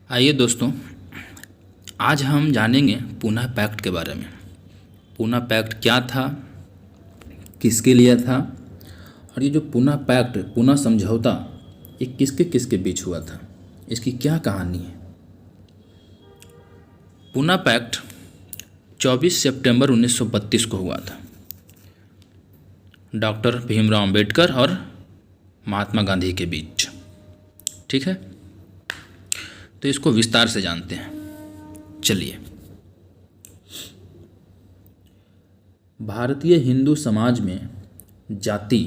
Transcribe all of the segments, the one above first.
आइए दोस्तों, आज हम जानेंगे पूना पैक्ट के बारे में। पूना पैक्ट क्या था, किसके लिए था, और ये जो पूना पैक्ट, पूना समझौता, ये किसके किसके बीच हुआ था, इसकी क्या कहानी है। पूना पैक्ट 24 सितंबर 1932 को हुआ था। डॉक्टर भीमराव अंबेडकर और महात्मा गांधी के बीच। ठीक है, तो इसको विस्तार से जानते हैं। चलिए, भारतीय हिंदू समाज में जाति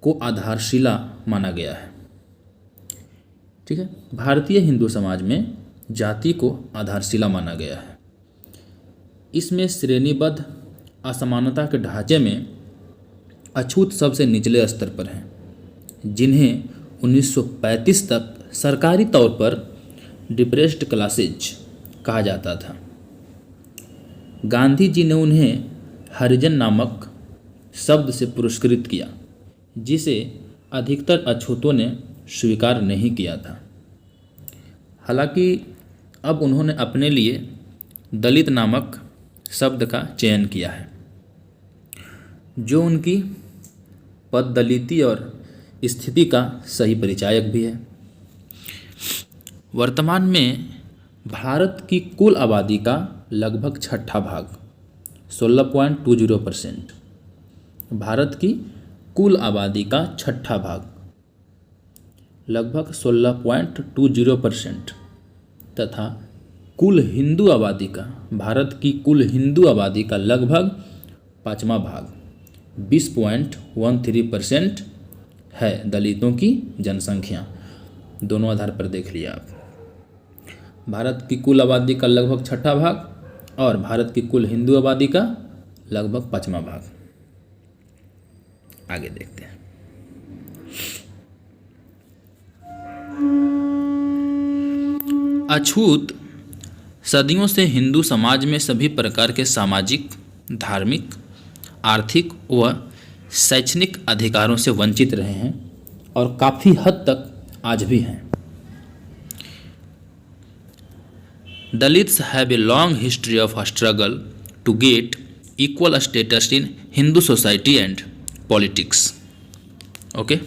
को आधारशिला माना गया है। ठीक है, भारतीय हिंदू समाज में जाति को आधारशिला माना गया है। इसमें श्रेणीबद्ध असमानता के ढांचे में अछूत सबसे निचले स्तर पर हैं, जिन्हें 1935 तक सरकारी तौर पर डिप्रेस्ड क्लासेज कहा जाता था। गांधी जी ने उन्हें हरिजन नामक शब्द से पुरस्कृत किया, जिसे अधिकतर अछूतों ने स्वीकार नहीं किया था। हालांकि अब उन्होंने अपने लिए दलित नामक शब्द का चयन किया है, जो उनकी पददलिती और स्थिति का सही परिचायक भी है। वर्तमान में भारत की कुल आबादी का लगभग छठा भाग 16.20%, भारत की कुल आबादी का छठा भाग लगभग 16.20% तथा कुल हिंदू आबादी का, भारत की कुल हिंदू आबादी का लगभग पाँचवा भाग 20.13% है दलितों की जनसंख्या। दोनों आधार पर देख लिया आप, भारत की कुल आबादी का लगभग छठा भाग और भारत की कुल हिंदू आबादी का लगभग पाँचवा भाग। आगे देखते हैं। अछूत सदियों से हिंदू समाज में सभी प्रकार के सामाजिक, धार्मिक, आर्थिक व शैक्षणिक अधिकारों से वंचित रहे हैं और काफ़ी हद तक आज भी हैं। Dalits have a long history of struggle to get equal status in Hindu society and politics. Okay?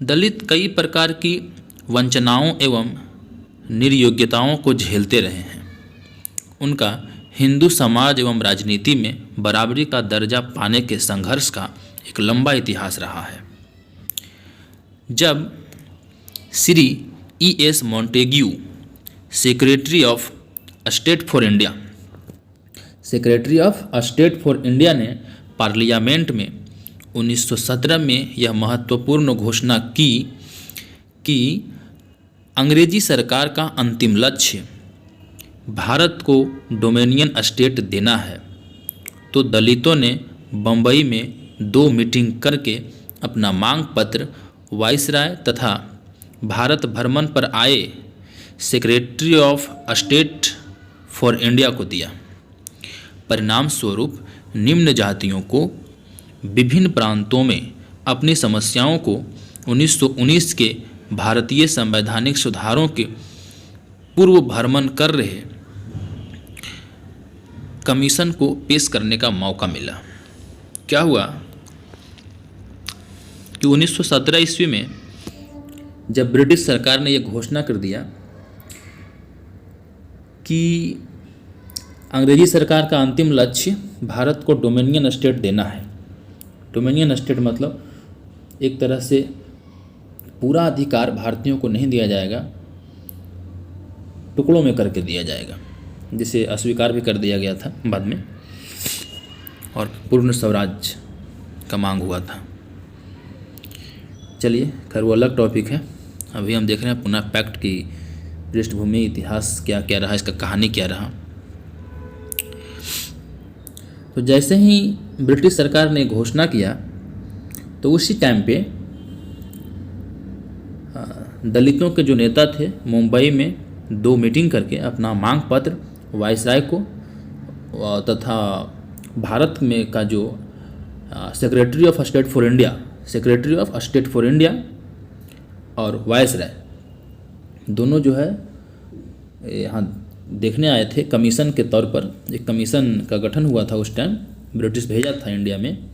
दलित कई प्रकार की वंचनाओं एवं निर्योग्यताओं को झेलते रहे हैं। उनका हिंदू समाज एवं राजनीति में बराबरी का दर्जा पाने के संघर्ष का एक लंबा इतिहास रहा है। जब Shri E.S. Montagu, secretary of state for India ने पार्लियामेंट में 1917 में यह महत्वपूर्ण घोषणा की कि अंग्रेजी सरकार का अंतिम लक्ष्य भारत को डोमिनियन स्टेट देना है, तो दलितों ने बम्बई में 2 मीटिंग करके अपना मांग पत्र वाइसराय तथा भारत भ्रमण पर आए secretary of state for India को दिया। परिणाम स्वरूप निम्न जातियों को विभिन्न प्रांतों में अपनी समस्याओं को 1919 के भारतीय संवैधानिक सुधारों के पूर्व भ्रमण कर रहे कमीशन को पेश करने का मौका मिला। क्या हुआ कि 1917 ईस्वी में जब ब्रिटिश सरकार ने यह घोषणा कर दिया कि अंग्रेजी सरकार का अंतिम लक्ष्य भारत को डोमिनियन स्टेट देना है। डोमिनियन स्टेट मतलब एक तरह से पूरा अधिकार भारतीयों को नहीं दिया जाएगा, टुकड़ों में करके दिया जाएगा, जिसे अस्वीकार भी कर दिया गया था बाद में, और पूर्ण स्वराज्य का मांग हुआ था। चलिए, खैर वो अलग टॉपिक है। अभी हम देख रहे हैं पूना पैक्ट की पृष्ठभूमि, इतिहास क्या क्या रहा, इसका कहानी क्या रहा। तो जैसे ही ब्रिटिश सरकार ने घोषणा किया, तो उसी टाइम पे दलितों के जो नेता थे मुंबई में 2 मीटिंग करके अपना मांग पत्र वाइसराय को तथा भारत में का जो secretary of state for India और वायसराय दोनों जो है यहाँ देखने आए थे कमीशन के तौर पर। एक कमीशन का गठन हुआ था उस टाइम, ब्रिटिश भेजा था इंडिया में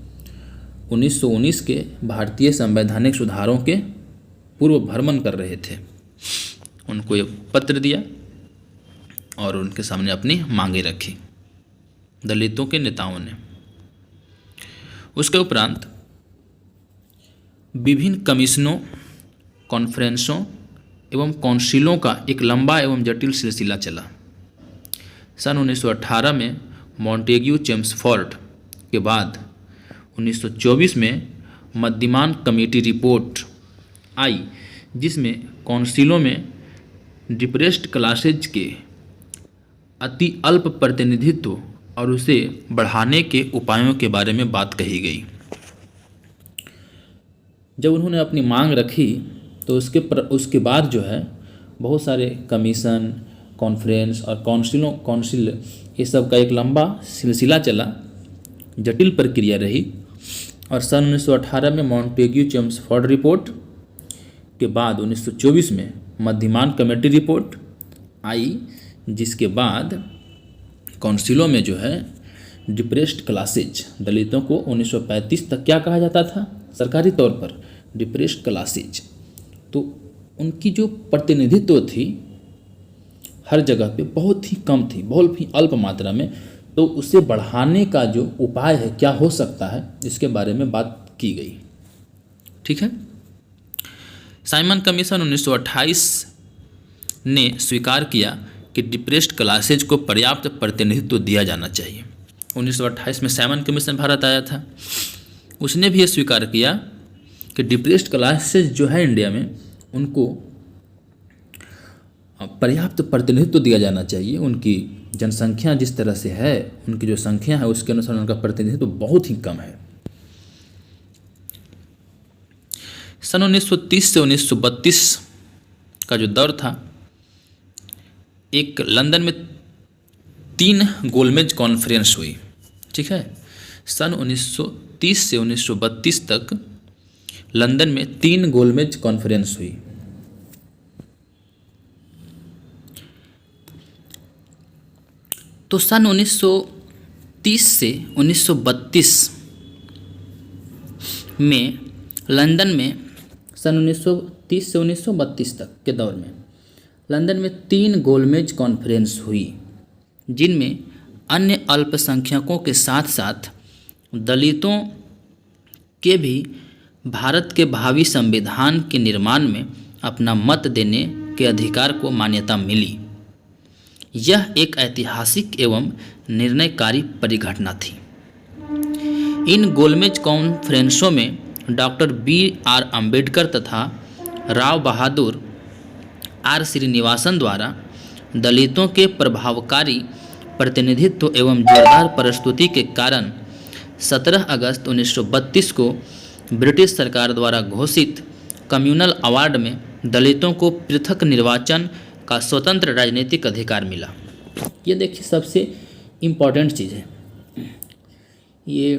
1919 के भारतीय संवैधानिक सुधारों के पूर्व भ्रमण कर रहे थे। उनको ये पत्र दिया और उनके सामने अपनी मांगे रखी दलितों के नेताओं ने। उसके उपरांत विभिन्न कमीशनों, कॉन्फ्रेंसों एवं काउंसिलों का एक लंबा एवं जटिल सिलसिला चला। सन 1918 में मॉन्टेग्यू चेम्सफोर्ड के बाद 1924 में मध्यमान कमेटी रिपोर्ट आई, जिसमें काउंसिलों में डिप्रेस्ड क्लासेज के अति अल्प प्रतिनिधित्व और उसे बढ़ाने के उपायों के बारे में बात कही गई। जब उन्होंने अपनी मांग रखी तो उसके बाद जो है बहुत सारे कमीशन, कॉन्फ्रेंस और काउंसिल ये सब का एक लंबा सिलसिला चला, जटिल प्रक्रिया रही। और सन 1918 में मॉन्टेग्यू चेम्सफोर्ड रिपोर्ट के बाद 1924 में मध्यमान कमेटी रिपोर्ट आई, जिसके बाद काउंसिलों में जो है डिप्रेस्ड क्लासेज, दलितों को 1935 तक क्या कहा जाता था सरकारी तौर पर, डिप्रेस्ड क्लासेज, तो उनकी जो प्रतिनिधित्व थी हर जगह पे बहुत ही कम थी, बहुत ही अल्प मात्रा में। तो उसे बढ़ाने का जो उपाय है, क्या हो सकता है, इसके बारे में बात की गई। ठीक है। साइमन कमीशन 1928 ने स्वीकार किया कि डिप्रेस्ड क्लासेज को पर्याप्त प्रतिनिधित्व दिया जाना चाहिए। 1928 में साइमन कमीशन भारत आया था, उसने भी ये स्वीकार किया कि डिप्रेस्ड क्लासेज जो है इंडिया में, उनको पर्याप्त प्रतिनिधित्व दिया जाना चाहिए। उनकी जनसंख्या जिस तरह से है, उनकी जो संख्या है उसके अनुसार उनका प्रतिनिधित्व बहुत ही कम है। सन 1930 से 1932 का जो दौर था, एक लंदन में 3 गोलमेज कॉन्फ्रेंस हुई। ठीक है। सन 1930 से 1932 तक लंदन में 3 गोलमेज कॉन्फ्रेंस हुई। तो सन 1930 से 1932 में लंदन में, सन 1930 से 1932 तक के दौर में लंदन में 3 गोलमेज कॉन्फ्रेंस हुई, जिनमें अन्य अल्पसंख्यकों के साथ साथ दलितों के भी भारत के भावी संविधान के निर्माण में अपना मत देने के अधिकार को मान्यता मिली। यह एक ऐतिहासिक एवं निर्णयकारी परिघटना थी। इन गोलमेज कॉन्फ्रेंसों में डॉक्टर B.R. अम्बेडकर तथा राव बहादुर R. श्रीनिवासन द्वारा दलितों के प्रभावकारी प्रतिनिधित्व एवं जोरदार प्रस्तुति के कारण 17 अगस्त 1932 को ब्रिटिश सरकार द्वारा घोषित कम्युनल अवार्ड में दलितों को पृथक निर्वाचन का स्वतंत्र राजनीतिक अधिकार मिला। ये देखिए सबसे इम्पॉर्टेंट चीज़ है। ये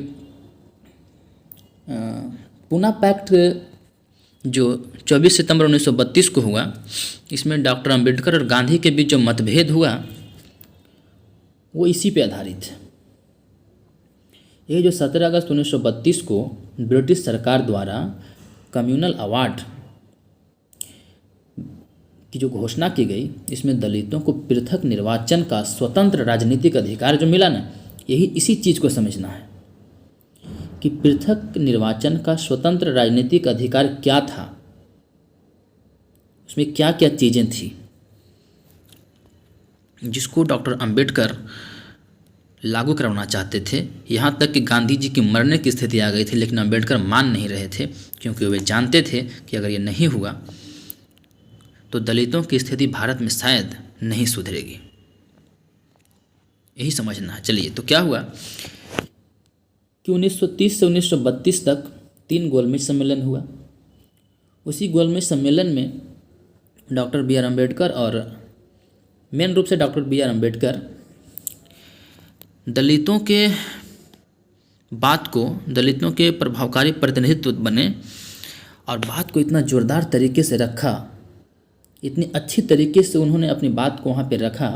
पूना पैक्ट जो 24 सितंबर 1932 को हुआ, इसमें डॉक्टर अंबेडकर और गांधी के बीच जो मतभेद हुआ वो इसी पे आधारित है। ये जो 17 अगस्त 1932 को ब्रिटिश सरकार द्वारा कम्युनल अवार्ड की जो घोषणा की गई, इसमें दलितों को पृथक निर्वाचन का स्वतंत्र राजनीतिक अधिकार जो मिला ना, यही इसी चीज़ को समझना है कि पृथक निर्वाचन का स्वतंत्र राजनीतिक अधिकार क्या था, उसमें क्या क्या चीज़ें थी, जिसको डॉक्टर अंबेडकर लागू करवाना चाहते थे। यहाँ तक कि गांधी जी की मरने की स्थिति आ गई थी, लेकिन अंबेडकर मान नहीं रहे थे, क्योंकि वे जानते थे कि अगर ये नहीं हुआ तो दलितों की स्थिति भारत में शायद नहीं सुधरेगी। यही समझना है। चलिए, तो क्या हुआ कि 1930 से 1932 तक 3 गोलमेज सम्मेलन हुआ। उसी गोलमेज सम्मेलन में डॉक्टर B.R. अम्बेडकर और मेन रूप से डॉक्टर B.R. अम्बेडकर दलितों के बात को, दलितों के प्रभावकारी प्रतिनिधित्व बने और बात को इतना ज़ोरदार तरीके से रखा, इतनी अच्छी तरीके से उन्होंने अपनी बात को वहाँ पे रखा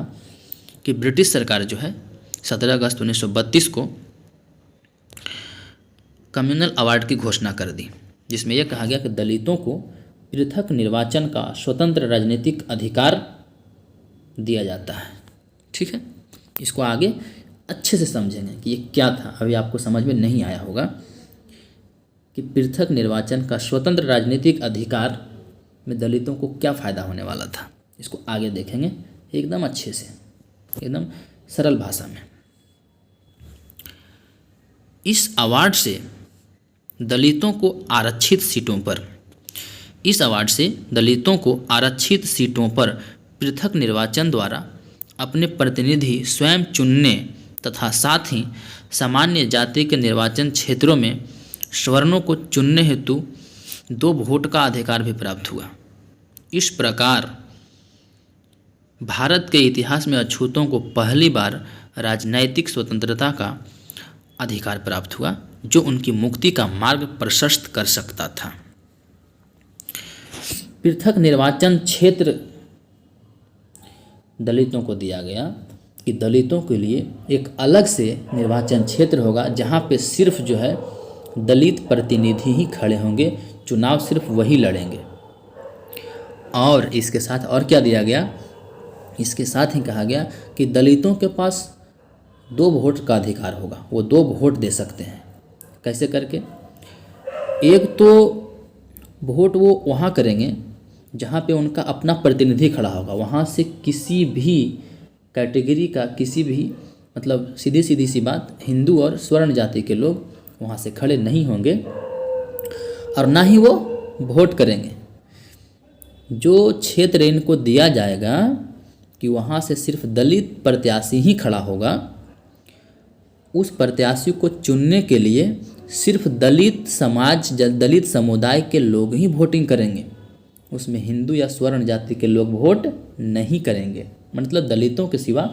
कि ब्रिटिश सरकार जो है 17 अगस्त 1932 को कम्युनल अवार्ड की घोषणा कर दी, जिसमें यह कहा गया कि दलितों को पृथक निर्वाचन का स्वतंत्र राजनीतिक अधिकार दिया जाता है। ठीक है, इसको आगे अच्छे से समझेंगे कि ये क्या था। अभी आपको समझ में नहीं आया होगा कि पृथक निर्वाचन का स्वतंत्र राजनीतिक अधिकार में दलितों को क्या फ़ायदा होने वाला था, इसको आगे देखेंगे एकदम अच्छे से, एकदम सरल भाषा में। इस अवार्ड से दलितों को आरक्षित सीटों पर पृथक निर्वाचन द्वारा अपने प्रतिनिधि स्वयं चुनने तथा साथ ही सामान्य जाति के निर्वाचन क्षेत्रों में सवर्णों को चुनने हेतु 2 वोट का अधिकार भी प्राप्त हुआ। इस प्रकार भारत के इतिहास में अछूतों को पहली बार राजनैतिक स्वतंत्रता का अधिकार प्राप्त हुआ, जो उनकी मुक्ति का मार्ग प्रशस्त कर सकता था। पृथक निर्वाचन क्षेत्र दलितों को दिया गया कि दलितों के लिए एक अलग से निर्वाचन क्षेत्र होगा, जहाँ पे सिर्फ जो है दलित प्रतिनिधि ही खड़े होंगे, चुनाव सिर्फ वही लड़ेंगे। और इसके साथ और क्या दिया गया, इसके साथ ही कहा गया कि दलितों के पास 2 वोट का अधिकार होगा, वो 2 वोट दे सकते हैं। कैसे करके, एक तो वोट वो वहाँ करेंगे जहाँ पे उनका अपना प्रतिनिधि खड़ा होगा, वहाँ से किसी भी कैटेगरी का किसी भी मतलब सीधी सी बात हिंदू और स्वर्ण जाति के लोग वहाँ से खड़े नहीं होंगे और ना ही वो वोट करेंगे। जो क्षेत्र इनको दिया जाएगा कि वहाँ से सिर्फ दलित प्रत्याशी ही खड़ा होगा, उस प्रत्याशी को चुनने के लिए सिर्फ दलित समुदाय के लोग ही वोटिंग करेंगे, उसमें हिंदू या स्वर्ण जाति के लोग वोट नहीं करेंगे। मतलब दलितों के सिवा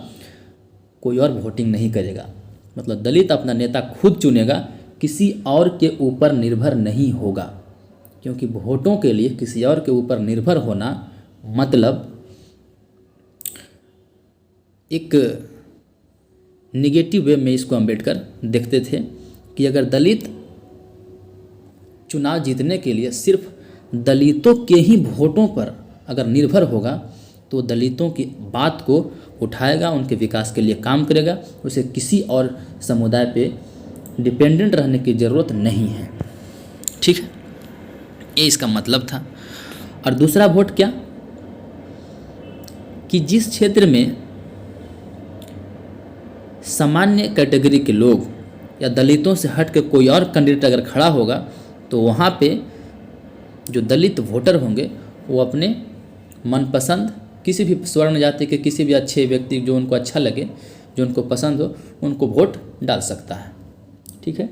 कोई और वोटिंग नहीं करेगा। मतलब दलित अपना नेता खुद चुनेगा, किसी और के ऊपर निर्भर नहीं होगा, क्योंकि वोटों के लिए किसी और के ऊपर निर्भर होना मतलब एक निगेटिव वे में इसको अम्बेडकर देखते थे कि अगर दलित चुनाव जीतने के लिए सिर्फ दलितों के ही वोटों पर अगर निर्भर होगा तो दलितों की बात को उठाएगा, उनके विकास के लिए काम करेगा, उसे किसी और समुदाय पे डिपेंडेंट रहने की ज़रूरत नहीं है। ठीक है, ये इसका मतलब था। और दूसरा वोट क्या कि जिस क्षेत्र में सामान्य कैटेगरी के लोग या दलितों से हट के कोई और कैंडिडेट अगर खड़ा होगा तो वहाँ पे जो दलित वोटर होंगे वो अपने मनपसंद किसी भी स्वर्ण जाति के किसी भी अच्छे व्यक्ति जो उनको अच्छा लगे, जो उनको पसंद हो, उनको वोट डाल सकता है। ठीक है,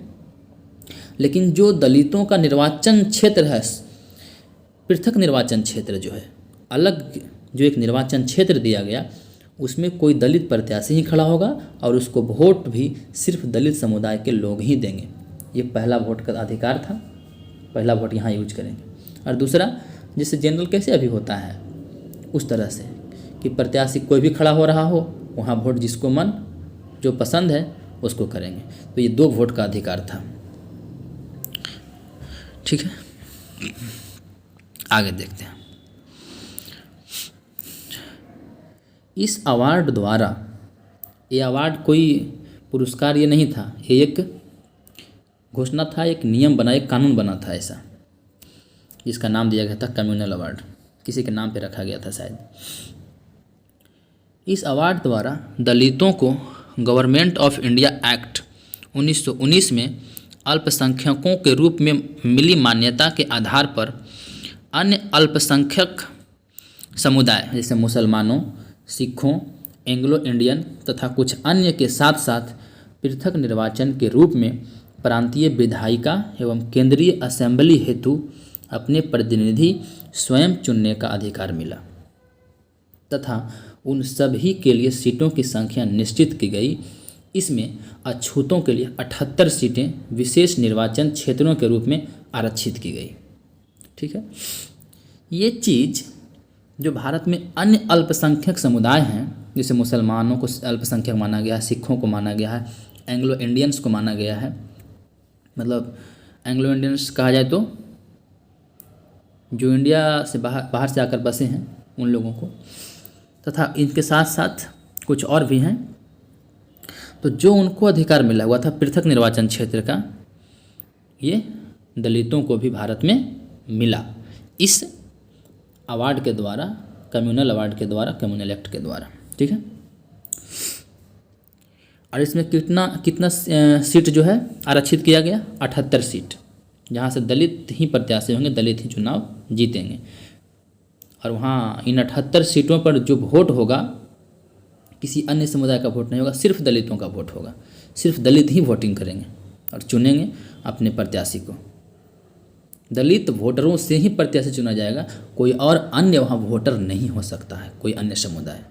लेकिन जो दलितों का निर्वाचन क्षेत्र है, पृथक निर्वाचन क्षेत्र जो है, अलग जो एक निर्वाचन क्षेत्र दिया गया, उसमें कोई दलित प्रत्याशी ही खड़ा होगा और उसको वोट भी सिर्फ दलित समुदाय के लोग ही देंगे। ये पहला वोट का अधिकार था, पहला वोट यहाँ यूज करेंगे। और दूसरा, जैसे जनरल कैसे अभी होता है उस तरह से कि प्रत्याशी कोई भी खड़ा हो रहा हो, वहाँ वोट जिसको मन जो पसंद है उसको करेंगे। तो ये 2 वोट का अधिकार था। ठीक है, आगे देखते हैं। इस अवार्ड द्वारा, ये अवार्ड कोई पुरस्कार ये नहीं था, ये एक घोषणा था, एक नियम बना, एक कानून बना था ऐसा, जिसका नाम दिया गया था कम्युनल अवार्ड, किसी के नाम पे रखा गया था शायद। इस अवार्ड द्वारा दलितों को गवर्नमेंट ऑफ इंडिया एक्ट 1919 में अल्पसंख्यकों के रूप में मिली मान्यता के आधार पर अन्य अल्पसंख्यक समुदाय जैसे मुसलमानों, सिखों, एंग्लो इंडियन तथा कुछ अन्य के साथ साथ पृथक निर्वाचन के रूप में प्रांतीय विधायिका एवं केंद्रीय असेंबली हेतु अपने प्रतिनिधि स्वयं चुनने का अधिकार मिला तथा उन सभी के लिए सीटों की संख्या निश्चित की गई। इसमें अछूतों के लिए 78 सीटें विशेष निर्वाचन क्षेत्रों के रूप में आरक्षित की गई। ठीक है। ये चीज़ जो भारत में अन्य अल्पसंख्यक समुदाय हैं, जैसे मुसलमानों को अल्पसंख्यक माना गया है, सिखों को माना गया है, एंग्लो इंडियंस को माना गया है, मतलब एंग्लो इंडियंस कहा जाए तो जो इंडिया से बाहर से आकर बसे हैं उन लोगों को, तथा इनके साथ साथ कुछ और भी हैं, तो जो उनको अधिकार मिला हुआ था पृथक निर्वाचन क्षेत्र का, ये दलितों को भी भारत में मिला इस अवार्ड के द्वारा, कम्युनल अवार्ड के द्वारा, कम्युनल एक्ट के द्वारा। ठीक है। और इसमें कितना सीट जो है आरक्षित किया गया, 78 सीट, जहाँ से दलित ही प्रत्याशी होंगे, दलित ही चुनाव जीतेंगे। और वहाँ इन 78 सीटों पर जो वोट होगा किसी अन्य समुदाय का वोट नहीं होगा, सिर्फ दलितों का वोट होगा। सिर्फ दलित ही वोटिंग करेंगे और चुनेंगे अपने प्रत्याशी को। दलित वोटरों से ही प्रत्याशी चुना जाएगा, कोई और अन्य वहाँ वोटर नहीं हो सकता है, कोई अन्य समुदाय।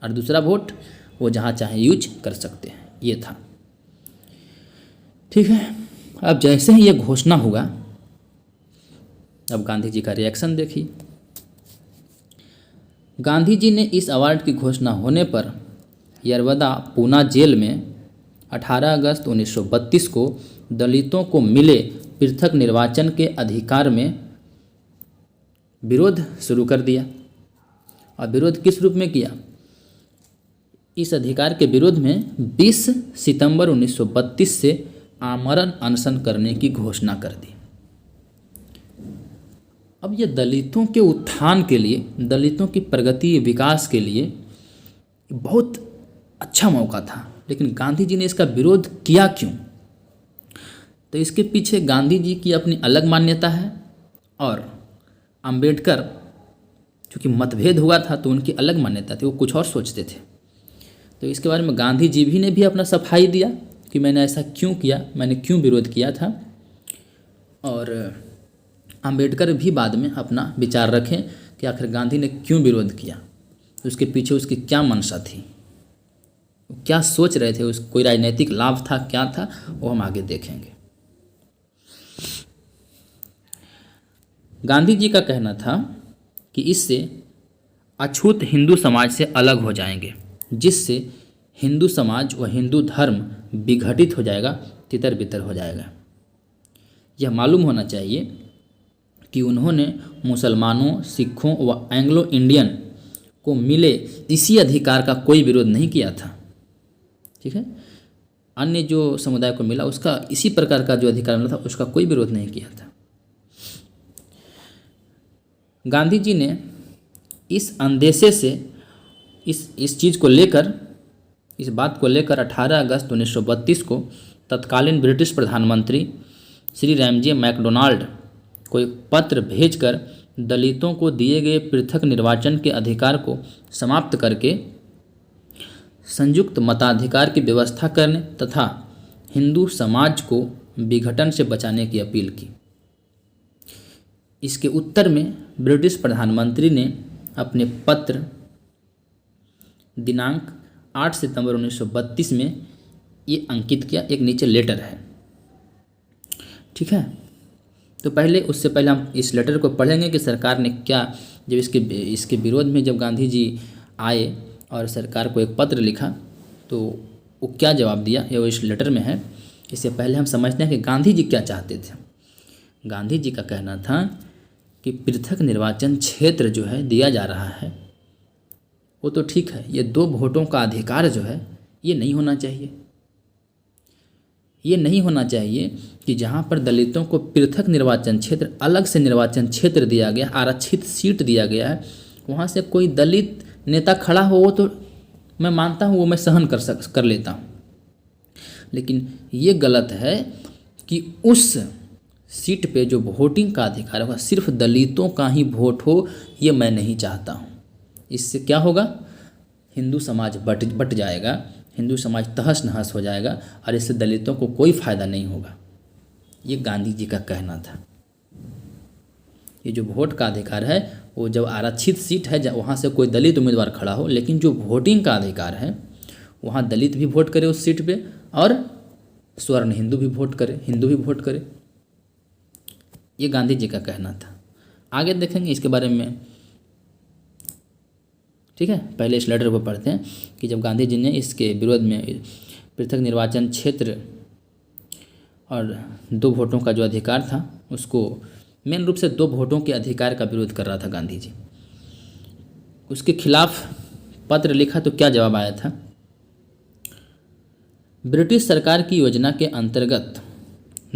और दूसरा वोट वो जहाँ चाहे यूज कर सकते हैं, ये था। ठीक है। अब जैसे ही ये घोषणा हुआ, अब गांधी जी का रिएक्शन देखिए। गांधी जी ने इस अवार्ड की घोषणा होने पर यरवदा पूना जेल में 18 अगस्त 1932 को दलितों को मिले पृथक निर्वाचन के अधिकार में विरोध शुरू कर दिया। और विरोध किस रूप में किया? इस अधिकार के विरोध में 20 सितंबर 1932 से आमरण अनशन करने की घोषणा कर दी। अब ये दलितों के उत्थान के लिए, दलितों की प्रगति विकास के लिए बहुत अच्छा मौका था, लेकिन गांधी जी ने इसका विरोध किया क्यों? तो इसके पीछे गांधी जी की अपनी अलग मान्यता है और अंबेडकर, चूँकि मतभेद हुआ था तो उनकी अलग मान्यता थी, वो कुछ और सोचते थे। तो इसके बारे में गांधी जी भी ने भी अपना सफाई दिया कि मैंने ऐसा क्यों किया, मैंने क्यों विरोध किया था। और अंबेडकर भी बाद में अपना विचार रखें कि आखिर गांधी ने क्यों विरोध किया, उसके पीछे उसकी क्या मंशा थी, क्या सोच रहे थे, उस कोई राजनीतिक लाभ था, क्या था, वो हम आगे देखेंगे। गांधी जी का कहना था कि इससे अछूत हिंदू समाज से अलग हो जाएंगे, जिससे हिंदू समाज व हिंदू धर्म विघटित हो जाएगा, तितर बितर हो जाएगा। यह मालूम होना चाहिए कि उन्होंने मुसलमानों, सिखों व एंग्लो इंडियन को मिले इसी अधिकार का कोई विरोध नहीं किया था। ठीक है। अन्य जो समुदाय को मिला उसका इसी प्रकार का जो अधिकार मिला था उसका कोई विरोध नहीं किया था। गांधी जी ने इस अंदेशे से, इस चीज़ को लेकर, इस बात को लेकर 18 अगस्त 1932 को तत्कालीन ब्रिटिश प्रधानमंत्री श्री रैमजे मैकडोनाल्ड को एक पत्र भेजकर दलितों को दिए गए पृथक निर्वाचन के अधिकार को समाप्त करके संयुक्त मताधिकार की व्यवस्था करने तथा हिंदू समाज को विघटन से बचाने की अपील की। इसके उत्तर में ब्रिटिश प्रधानमंत्री ने अपने पत्र दिनांक 8 सितंबर 1932 में ये अंकित किया। एक नीचे लेटर है। ठीक है। तो उससे पहले हम इस लेटर को पढ़ेंगे कि सरकार ने क्या, जब इसके विरोध में जब गांधी जी आए और सरकार को एक पत्र लिखा तो वो क्या जवाब दिया, ये वो इस लेटर में है। इससे पहले हम समझते हैं कि गांधी जी क्या चाहते थे। गांधी जी का कहना था कि पृथक निर्वाचन क्षेत्र जो है दिया जा रहा है वो तो ठीक है, ये 2 वोटों का अधिकार जो है ये नहीं होना चाहिए। ये नहीं होना चाहिए कि जहाँ पर दलितों को पृथक निर्वाचन क्षेत्र, अलग से निर्वाचन क्षेत्र दिया गया, आरक्षित सीट दिया गया है, वहाँ से कोई दलित नेता खड़ा हो, वो तो मैं मानता हूँ, वो मैं सहन कर लेता हूँ। लेकिन ये गलत है कि उस सीट पे जो वोटिंग का अधिकार होगा सिर्फ दलितों का ही वोट हो, ये मैं नहीं चाहता हूँ। इससे क्या होगा? हिंदू समाज बट जाएगा, हिंदू समाज तहस नहस हो जाएगा और इससे दलितों को कोई फ़ायदा नहीं होगा। ये गांधी जी का कहना था। ये जो वोट का अधिकार है वो जब आरक्षित सीट है वहाँ से कोई दलित उम्मीदवार खड़ा हो, लेकिन जो वोटिंग का अधिकार है वहाँ दलित भी वोट करे उस सीट पे और स्वर्ण हिंदू भी वोट करे, हिंदू भी वोट करे। ये गांधी जी का कहना था। आगे देखेंगे इसके बारे में। ठीक है, पहले इस लेटर को पढ़ते हैं कि जब गांधी जी ने इसके विरोध में पृथक निर्वाचन क्षेत्र और 2 वोटों का जो अधिकार था उसको, मेन रूप से 2 वोटों के अधिकार का विरोध कर रहा था गांधी जी, उसके खिलाफ पत्र लिखा तो क्या जवाब आया था। ब्रिटिश सरकार की योजना के अंतर्गत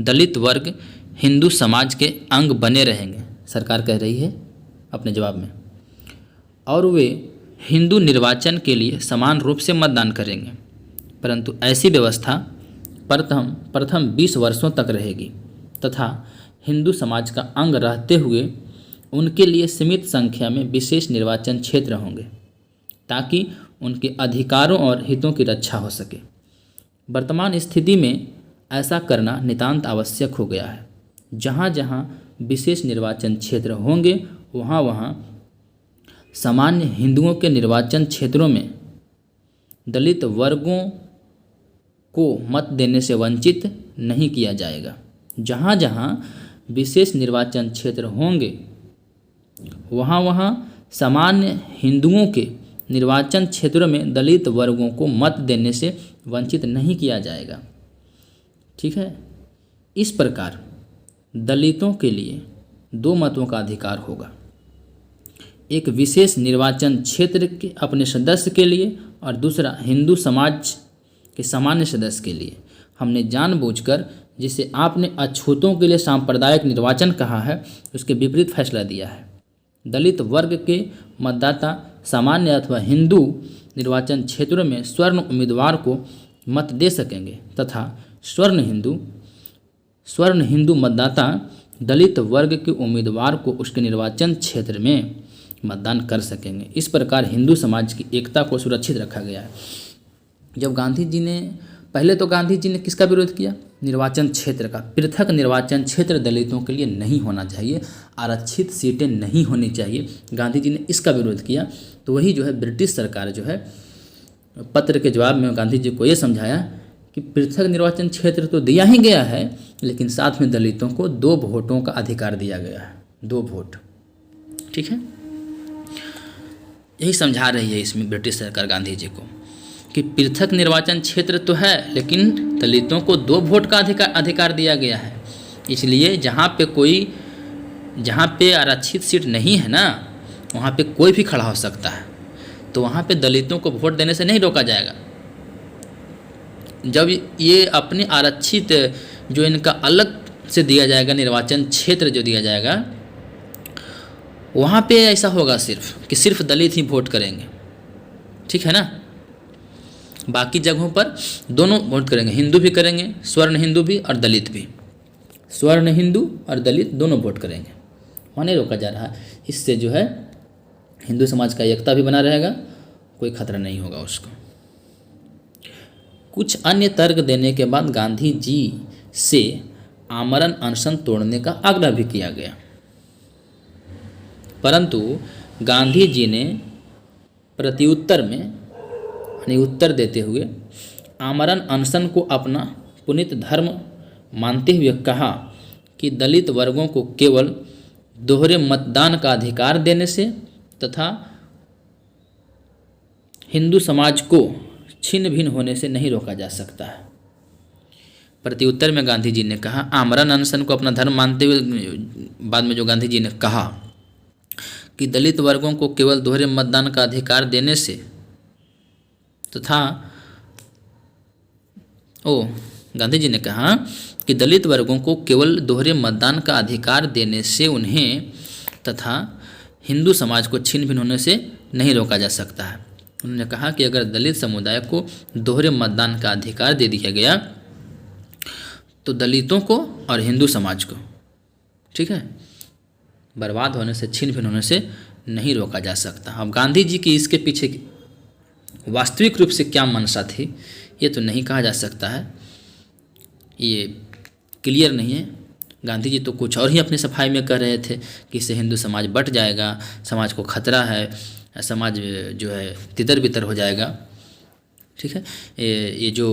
दलित वर्ग हिंदू समाज के अंग बने रहेंगे, सरकार कह रही है अपने जवाब में, और वे हिंदू निर्वाचन के लिए समान रूप से मतदान करेंगे, परंतु ऐसी व्यवस्था प्रथम 20 वर्षों तक रहेगी तथा हिंदू समाज का अंग रहते हुए उनके लिए सीमित संख्या में विशेष निर्वाचन क्षेत्र होंगे ताकि उनके अधिकारों और हितों की रक्षा हो सके। वर्तमान स्थिति में ऐसा करना नितांत आवश्यक हो गया है। जहाँ जहाँ विशेष निर्वाचन क्षेत्र होंगे वहाँ वहाँ सामान्य हिंदुओं के निर्वाचन क्षेत्रों में दलित वर्गों को मत देने से वंचित नहीं किया जाएगा। जहाँ जहाँ विशेष निर्वाचन क्षेत्र होंगे वहाँ वहाँ सामान्य हिंदुओं के निर्वाचन क्षेत्रों में दलित वर्गों को मत देने से वंचित नहीं किया जाएगा। ठीक है, इस प्रकार दलितों के लिए 2 मतों का अधिकार होगा, एक विशेष निर्वाचन क्षेत्र के अपने सदस्य के लिए और दूसरा हिंदू समाज के सामान्य सदस्य के लिए। हमने जानबूझकर जिसे आपने अछूतों के लिए सांप्रदायिक निर्वाचन कहा है उसके विपरीत फैसला दिया है। दलित वर्ग के मतदाता सामान्य अथवा हिंदू निर्वाचन क्षेत्रों में स्वर्ण उम्मीदवार को मत दे सकेंगे तथा स्वर्ण हिंदू मतदाता दलित वर्ग के उम्मीदवार को उसके निर्वाचन क्षेत्र में मतदान कर सकेंगे। इस प्रकार हिंदू समाज की एकता को सुरक्षित रखा गया है। जब गांधी जी ने पहले तो गांधी जी ने किसका विरोध किया, निर्वाचन क्षेत्र का। पृथक निर्वाचन क्षेत्र दलितों के लिए नहीं होना चाहिए, आरक्षित सीटें नहीं होनी चाहिए, गांधी जी ने इसका विरोध किया। तो वही जो है ब्रिटिश सरकार जो है पत्र के जवाब में गांधी जी को ये समझाया कि पृथक निर्वाचन क्षेत्र तो दिया ही गया है लेकिन साथ में दलितों को 2 वोटों का अधिकार दिया गया है, 2 वोट। ठीक है, यही समझा रही है इसमें ब्रिटिश सरकार गांधी जी को कि पृथक निर्वाचन क्षेत्र तो है लेकिन दलितों को 2 वोट का अधिकार दिया गया है। इसलिए जहाँ पे आरक्षित सीट नहीं है ना वहाँ पे कोई भी खड़ा हो सकता है, तो वहाँ पे दलितों को वोट देने से नहीं रोका जाएगा। जब ये अपने आरक्षित जो इनका अलग से दिया जाएगा निर्वाचन क्षेत्र जो दिया जाएगा वहाँ पे ऐसा होगा सिर्फ कि सिर्फ दलित ही वोट करेंगे। ठीक है ना, बाकी जगहों पर दोनों वोट करेंगे, हिंदू भी करेंगे, स्वर्ण हिंदू भी और दलित भी, स्वर्ण हिंदू और दलित दोनों वोट करेंगे, वहाँ नहीं रोका जा रहा। इससे जो है हिंदू समाज का एकता भी बना रहेगा, कोई खतरा नहीं होगा उसको। कुछ अन्य तर्क देने के बाद गांधी जी से आमरण अनशन तोड़ने का आग्रह भी किया गया, परंतु गांधी जी ने प्रत्युत्तर में यानी उत्तर देते हुए आमरण अनशन को अपना पुनीत धर्म मानते हुए कहा कि दलित वर्गों को केवल दोहरे मतदान का अधिकार देने से तथा हिंदू समाज को छिन्न भिन्न होने से नहीं रोका जा सकता है। प्रत्युत्तर में गांधी जी ने कहा, आमरण अनशन को अपना धर्म मानते हुए बाद में जो गांधी जी ने कहा कि दलित वर्गों को केवल दोहरे मतदान का अधिकार देने से तथा गांधी जी ने कहा कि दलित वर्गों को केवल दोहरे मतदान का अधिकार देने से उन्हें तथा हिंदू समाज को छिन्न भिन्न होने से नहीं रोका जा सकता है। उन्होंने कहा कि अगर दलित समुदाय को दोहरे मतदान का अधिकार दे दिया गया तो दलितों को और हिंदू समाज को, ठीक है, बर्बाद होने से छिन्न भिन्न होने से नहीं रोका जा सकता। अब गांधी जी की इसके पीछे वास्तविक रूप से क्या मंशा थी ये तो नहीं कहा जा सकता है, ये क्लियर नहीं है। गांधी जी तो कुछ और ही अपनी सफाई में कह रहे थे कि इससे हिंदू समाज बट जाएगा, समाज को खतरा है, समाज जो है तितर बितर हो जाएगा। ठीक है, ये जो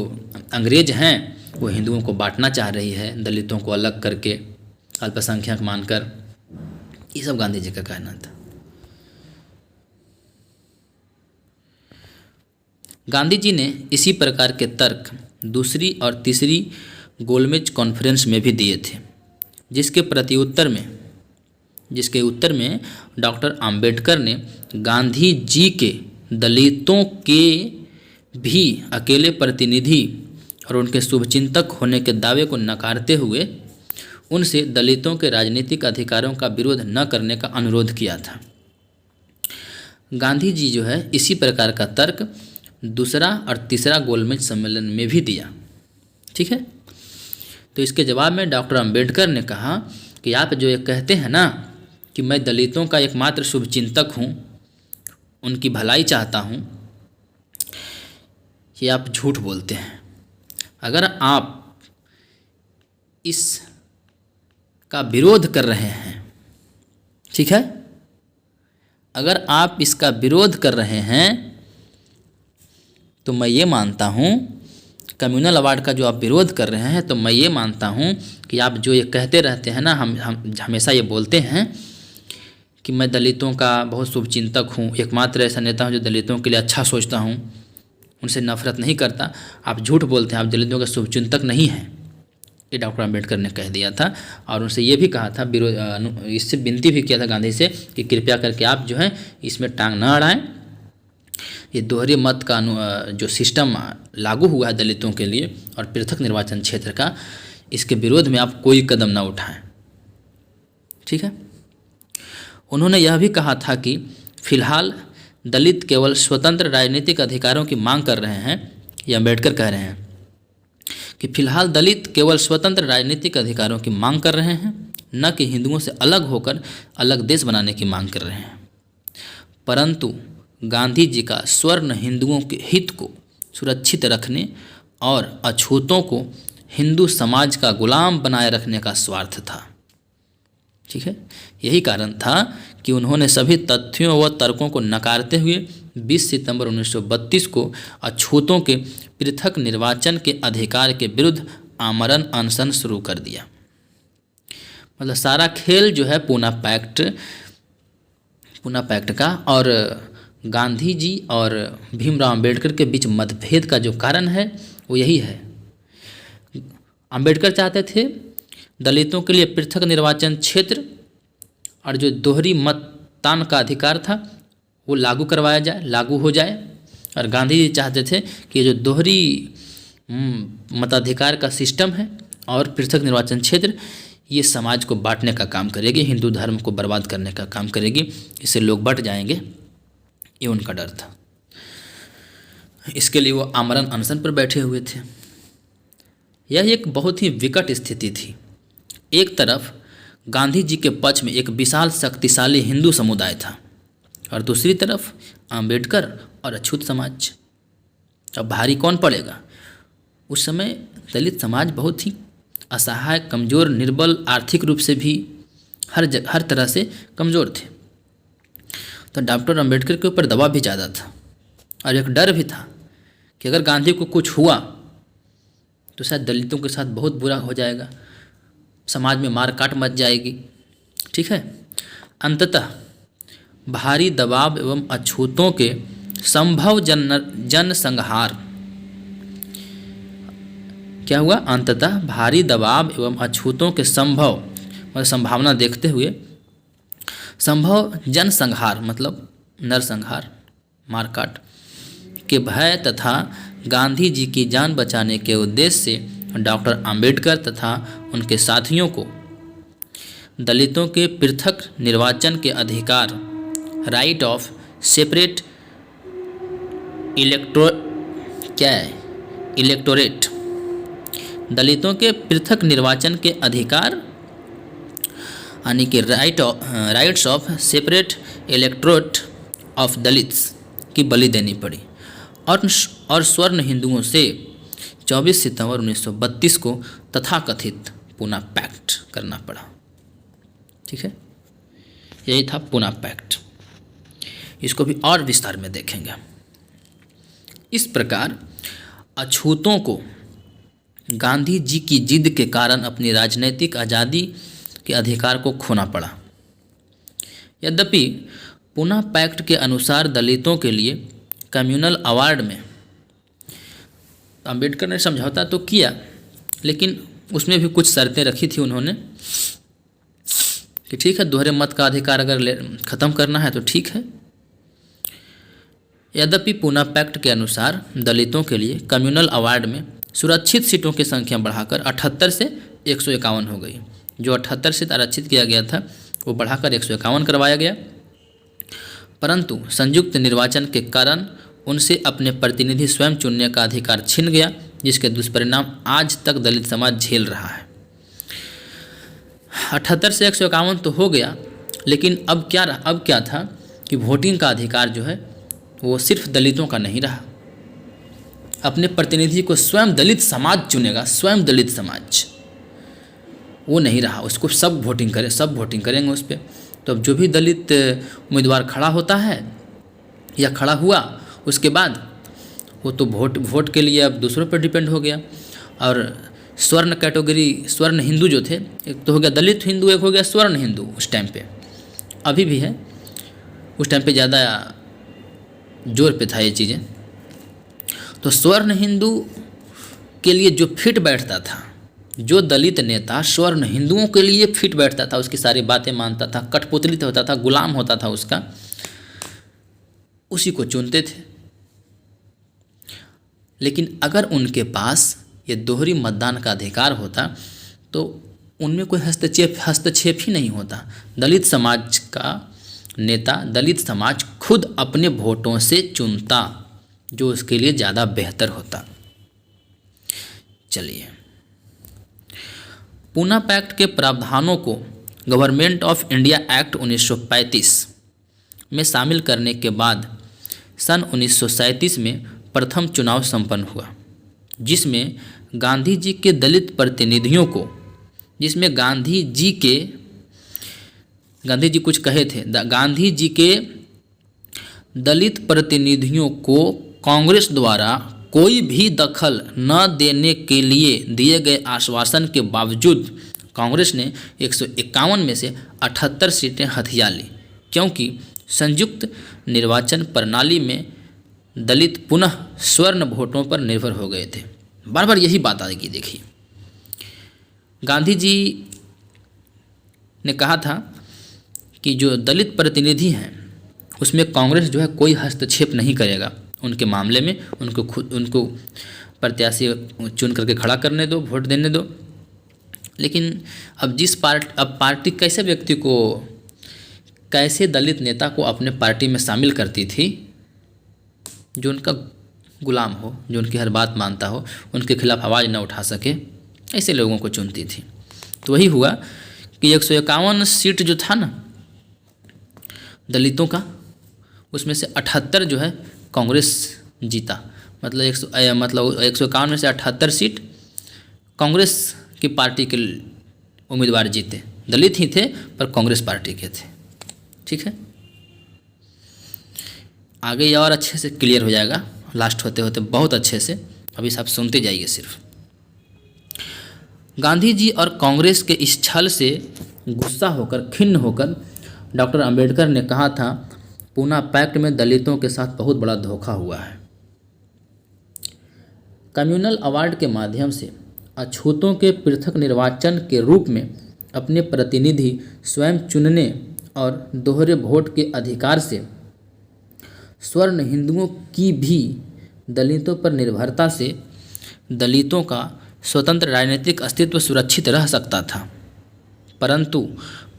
अंग्रेज हैं वो हिंदुओं को बांटना चाह रही है, दलितों को अलग करके अल्पसंख्यक मानकर। ये सब गांधी जी का कहना था। गांधी जी ने इसी प्रकार के तर्क दूसरी और तीसरी गोलमेज कॉन्फ्रेंस में भी दिए थे, जिसके उत्तर में डॉक्टर अंबेडकर ने गांधी जी के दलितों के भी अकेले प्रतिनिधि और उनके शुभचिंतक होने के दावे को नकारते हुए उनसे दलितों के राजनीतिक अधिकारों का विरोध न करने का अनुरोध किया था। गांधी जी जो है इसी प्रकार का तर्क दूसरा और तीसरा गोलमेज सम्मेलन में भी दिया। ठीक है, तो इसके जवाब में डॉक्टर अंबेडकर ने कहा कि आप जो ये कहते हैं ना कि मैं दलितों का एकमात्र शुभचिंतक हूँ, उनकी भलाई चाहता हूँ, ये आप झूठ बोलते हैं। अगर आप इस का विरोध कर रहे हैं, ठीक है, अगर आप इसका विरोध कर रहे हैं तो मैं ये मानता हूँ, कम्युनल अवार्ड का जो आप विरोध कर रहे हैं, तो मैं ये मानता हूँ कि आप जो ये कहते रहते हैं ना, हम हमेशा ये बोलते हैं कि मैं दलितों का बहुत शुभचिंतक हूँ, एकमात्र ऐसा नेता हूँ जो दलितों के लिए अच्छा सोचता हूँ, उनसे नफरत नहीं करता। आप झूठ बोलते हैं, आप दलितों का शुभचिंतक नहीं हैं। ये डॉक्टर अंबेडकर ने कह दिया था और उनसे ये भी कहा था, इससे विनती भी किया था गांधी से कि कृपया करके आप जो है इसमें टांग न अड़ाएं। ये दोहरे मत का जो सिस्टम लागू हुआ है दलितों के लिए और पृथक निर्वाचन क्षेत्र का, इसके विरोध में आप कोई कदम ना उठाएं। ठीक है, उन्होंने यह भी कहा था कि फिलहाल दलित केवल स्वतंत्र राजनीतिक अधिकारों की मांग कर रहे हैं। ये अंबेडकर कह रहे हैं कि फिलहाल दलित केवल स्वतंत्र राजनीतिक अधिकारों की मांग कर रहे हैं, न कि हिंदुओं से अलग होकर अलग देश बनाने की मांग कर रहे हैं। परंतु गांधी जी का स्वर्ण हिंदुओं के हित को सुरक्षित रखने और अछूतों को हिंदू समाज का गुलाम बनाए रखने का स्वार्थ था। ठीक है, यही कारण था कि उन्होंने सभी तथ्यों व तर्कों को नकारते हुए 20 सितंबर 1932 को अछूतों के पृथक निर्वाचन के अधिकार के विरुद्ध आमरण अनशन शुरू कर दिया। मतलब सारा खेल जो है पूना पैक्ट का और गांधी जी और भीमराव अंबेडकर के बीच मतभेद का जो कारण है वो यही है। अंबेडकर चाहते थे दलितों के लिए पृथक निर्वाचन क्षेत्र और जो दोहरी मतदान का अधिकार था वो लागू हो जाए, और गांधी जी चाहते थे कि ये जो दोहरी मताधिकार का सिस्टम है और पृथक निर्वाचन क्षेत्र, ये समाज को बांटने का काम करेगी, हिंदू धर्म को बर्बाद करने का काम करेगी, इससे लोग बट जाएंगे, ये उनका डर था। इसके लिए वो आमरण अनशन पर बैठे हुए थे। यह एक बहुत ही विकट स्थिति थी। एक तरफ गांधी जी के पक्ष में एक विशाल शक्तिशाली हिंदू समुदाय था और दूसरी तरफ अंबेडकर और अछूत समाज। अब भारी कौन पड़ेगा? उस समय दलित समाज बहुत ही असहाय, कमज़ोर, निर्बल, आर्थिक रूप से भी हर तरह से कमज़ोर थे। तो डॉक्टर अंबेडकर के ऊपर दबाव भी ज़्यादा था और एक डर भी था कि अगर गांधी को कुछ हुआ तो शायद दलितों के साथ बहुत बुरा हो जाएगा, समाज में मार काट मच जाएगी। ठीक है, अंततः भारी दबाव एवं अछूतों के संभव जनसंहार क्या हुआ? अंततः भारी दबाव एवं अछूतों के संभावना देखते हुए संभव जनसंहार मतलब नरसंहार, मारकाट के भय तथा गांधी जी की जान बचाने के उद्देश्य से डॉक्टर अंबेडकर तथा उनके साथियों को दलितों के पृथक निर्वाचन के अधिकार, राइट ऑफ सेपरेट इलेक्टोरेट, दलितों के पृथक निर्वाचन के अधिकार यानी कि rights of separate electorate of Dalits की बलि देनी पड़ी और स्वर्ण हिंदुओं से 24 सितंबर 1932 को तथाकथित पूना पैक्ट करना पड़ा। ठीक है, यही था पूना पैक्ट। इसको भी और विस्तार में देखेंगे। इस प्रकार अछूतों को गांधी जी की जिद के कारण अपनी राजनीतिक आज़ादी के अधिकार को खोना पड़ा। यद्यपि पुनः पैक्ट के अनुसार दलितों के लिए कम्युनल अवार्ड में अम्बेडकर ने समझौता तो किया, लेकिन उसमें भी कुछ शर्तें रखी थी उन्होंने कि ठीक है, दोहरे मत का अधिकार अगर ख़त्म करना है तो ठीक है। यद्यपि पूना पैक्ट के अनुसार दलितों के लिए कम्युनल अवार्ड में सुरक्षित सीटों की संख्या बढ़ाकर 78 से 151 हो गई। जो 78 सीट आरक्षित किया गया था वो बढ़ाकर 151 करवाया गया, परंतु संयुक्त निर्वाचन के कारण उनसे अपने प्रतिनिधि स्वयं चुनने का अधिकार छिन गया, जिसके दुष्परिणाम आज तक दलित समाज झेल रहा है। 78 से 151 तो हो गया, लेकिन अब क्या था कि वोटिंग का अधिकार जो है वो सिर्फ दलितों का नहीं रहा। अपने प्रतिनिधि को स्वयं दलित समाज चुनेगा, स्वयं दलित समाज, वो नहीं रहा। उसको सब वोटिंग करेंगे उस पर। तो अब जो भी दलित उम्मीदवार खड़ा होता है या खड़ा हुआ, उसके बाद वो तो वोट के लिए अब दूसरों पर डिपेंड हो गया। और स्वर्ण कैटेगरी, स्वर्ण हिंदू जो थे, एक तो हो गया दलित हिंदू, एक हो गया स्वर्ण हिंदू। उस टाइम पे अभी भी है, उस टाइम पे ज़्यादा जोर पे था ये चीज़ें। तो स्वर्ण हिंदू के लिए जो फिट बैठता था, जो दलित नेता स्वर्ण हिंदुओं के लिए फिट बैठता था, उसकी सारी बातें मानता था, कठपुतली होता था, गुलाम होता था उसका, उसी को चुनते थे। लेकिन अगर उनके पास ये दोहरी मतदान का अधिकार होता तो उनमें कोई हस्तक्षेप ही नहीं होता। दलित समाज का नेता दलित समाज खुद अपने वोटों से चुनता, जो उसके लिए ज़्यादा बेहतर होता। चलिए, पूना पैक्ट के प्रावधानों को गवर्नमेंट ऑफ इंडिया एक्ट 1935 में शामिल करने के बाद सन 1937 में प्रथम चुनाव संपन्न हुआ, जिसमें गांधी जी के दलित प्रतिनिधियों को, जिसमें गांधी जी कुछ कहे थे, गांधी जी के दलित प्रतिनिधियों को कांग्रेस द्वारा कोई भी दखल न देने के लिए दिए गए आश्वासन के बावजूद कांग्रेस ने 151 में से 78 सीटें हथिया ली, क्योंकि संयुक्त निर्वाचन प्रणाली में दलित पुनः स्वर्ण वोटों पर निर्भर हो गए थे। बार बार यही बात आएगी। देखिए, गांधी जी ने कहा था कि जो दलित प्रतिनिधि हैं उसमें कांग्रेस जो है कोई हस्तक्षेप नहीं करेगा उनके मामले में, उनको प्रत्याशी चुन करके खड़ा करने दो, वोट देने दो। लेकिन अब पार्टी कैसे दलित नेता को अपने पार्टी में शामिल करती थी, जो उनका गुलाम हो, जो उनकी हर बात मानता हो, उनके खिलाफ आवाज़ न उठा सके, ऐसे लोगों को चुनती थी। तो वही हुआ कि 151 सीट जो था ना दलितों का, उसमें से 78 जो है कांग्रेस जीता। मतलब 151 में से 78 सीट कांग्रेस की पार्टी के उम्मीदवार जीते। दलित ही थे पर कांग्रेस पार्टी के थे। ठीक है, आगे ये और अच्छे से क्लियर हो जाएगा लास्ट होते होते, बहुत अच्छे से। अभी सब सुनते जाइए सिर्फ। गांधी जी और कांग्रेस के इस छल से गुस्सा होकर, खिन्न होकर डॉक्टर अंबेडकर ने कहा था, पूना पैक्ट में दलितों के साथ बहुत बड़ा धोखा हुआ है। कम्युनल अवार्ड के माध्यम से अछूतों के पृथक निर्वाचन के रूप में अपने प्रतिनिधि स्वयं चुनने और दोहरे वोट के अधिकार से स्वर्ण हिंदुओं की भी दलितों पर निर्भरता से दलितों का स्वतंत्र राजनीतिक अस्तित्व सुरक्षित रह सकता था। परंतु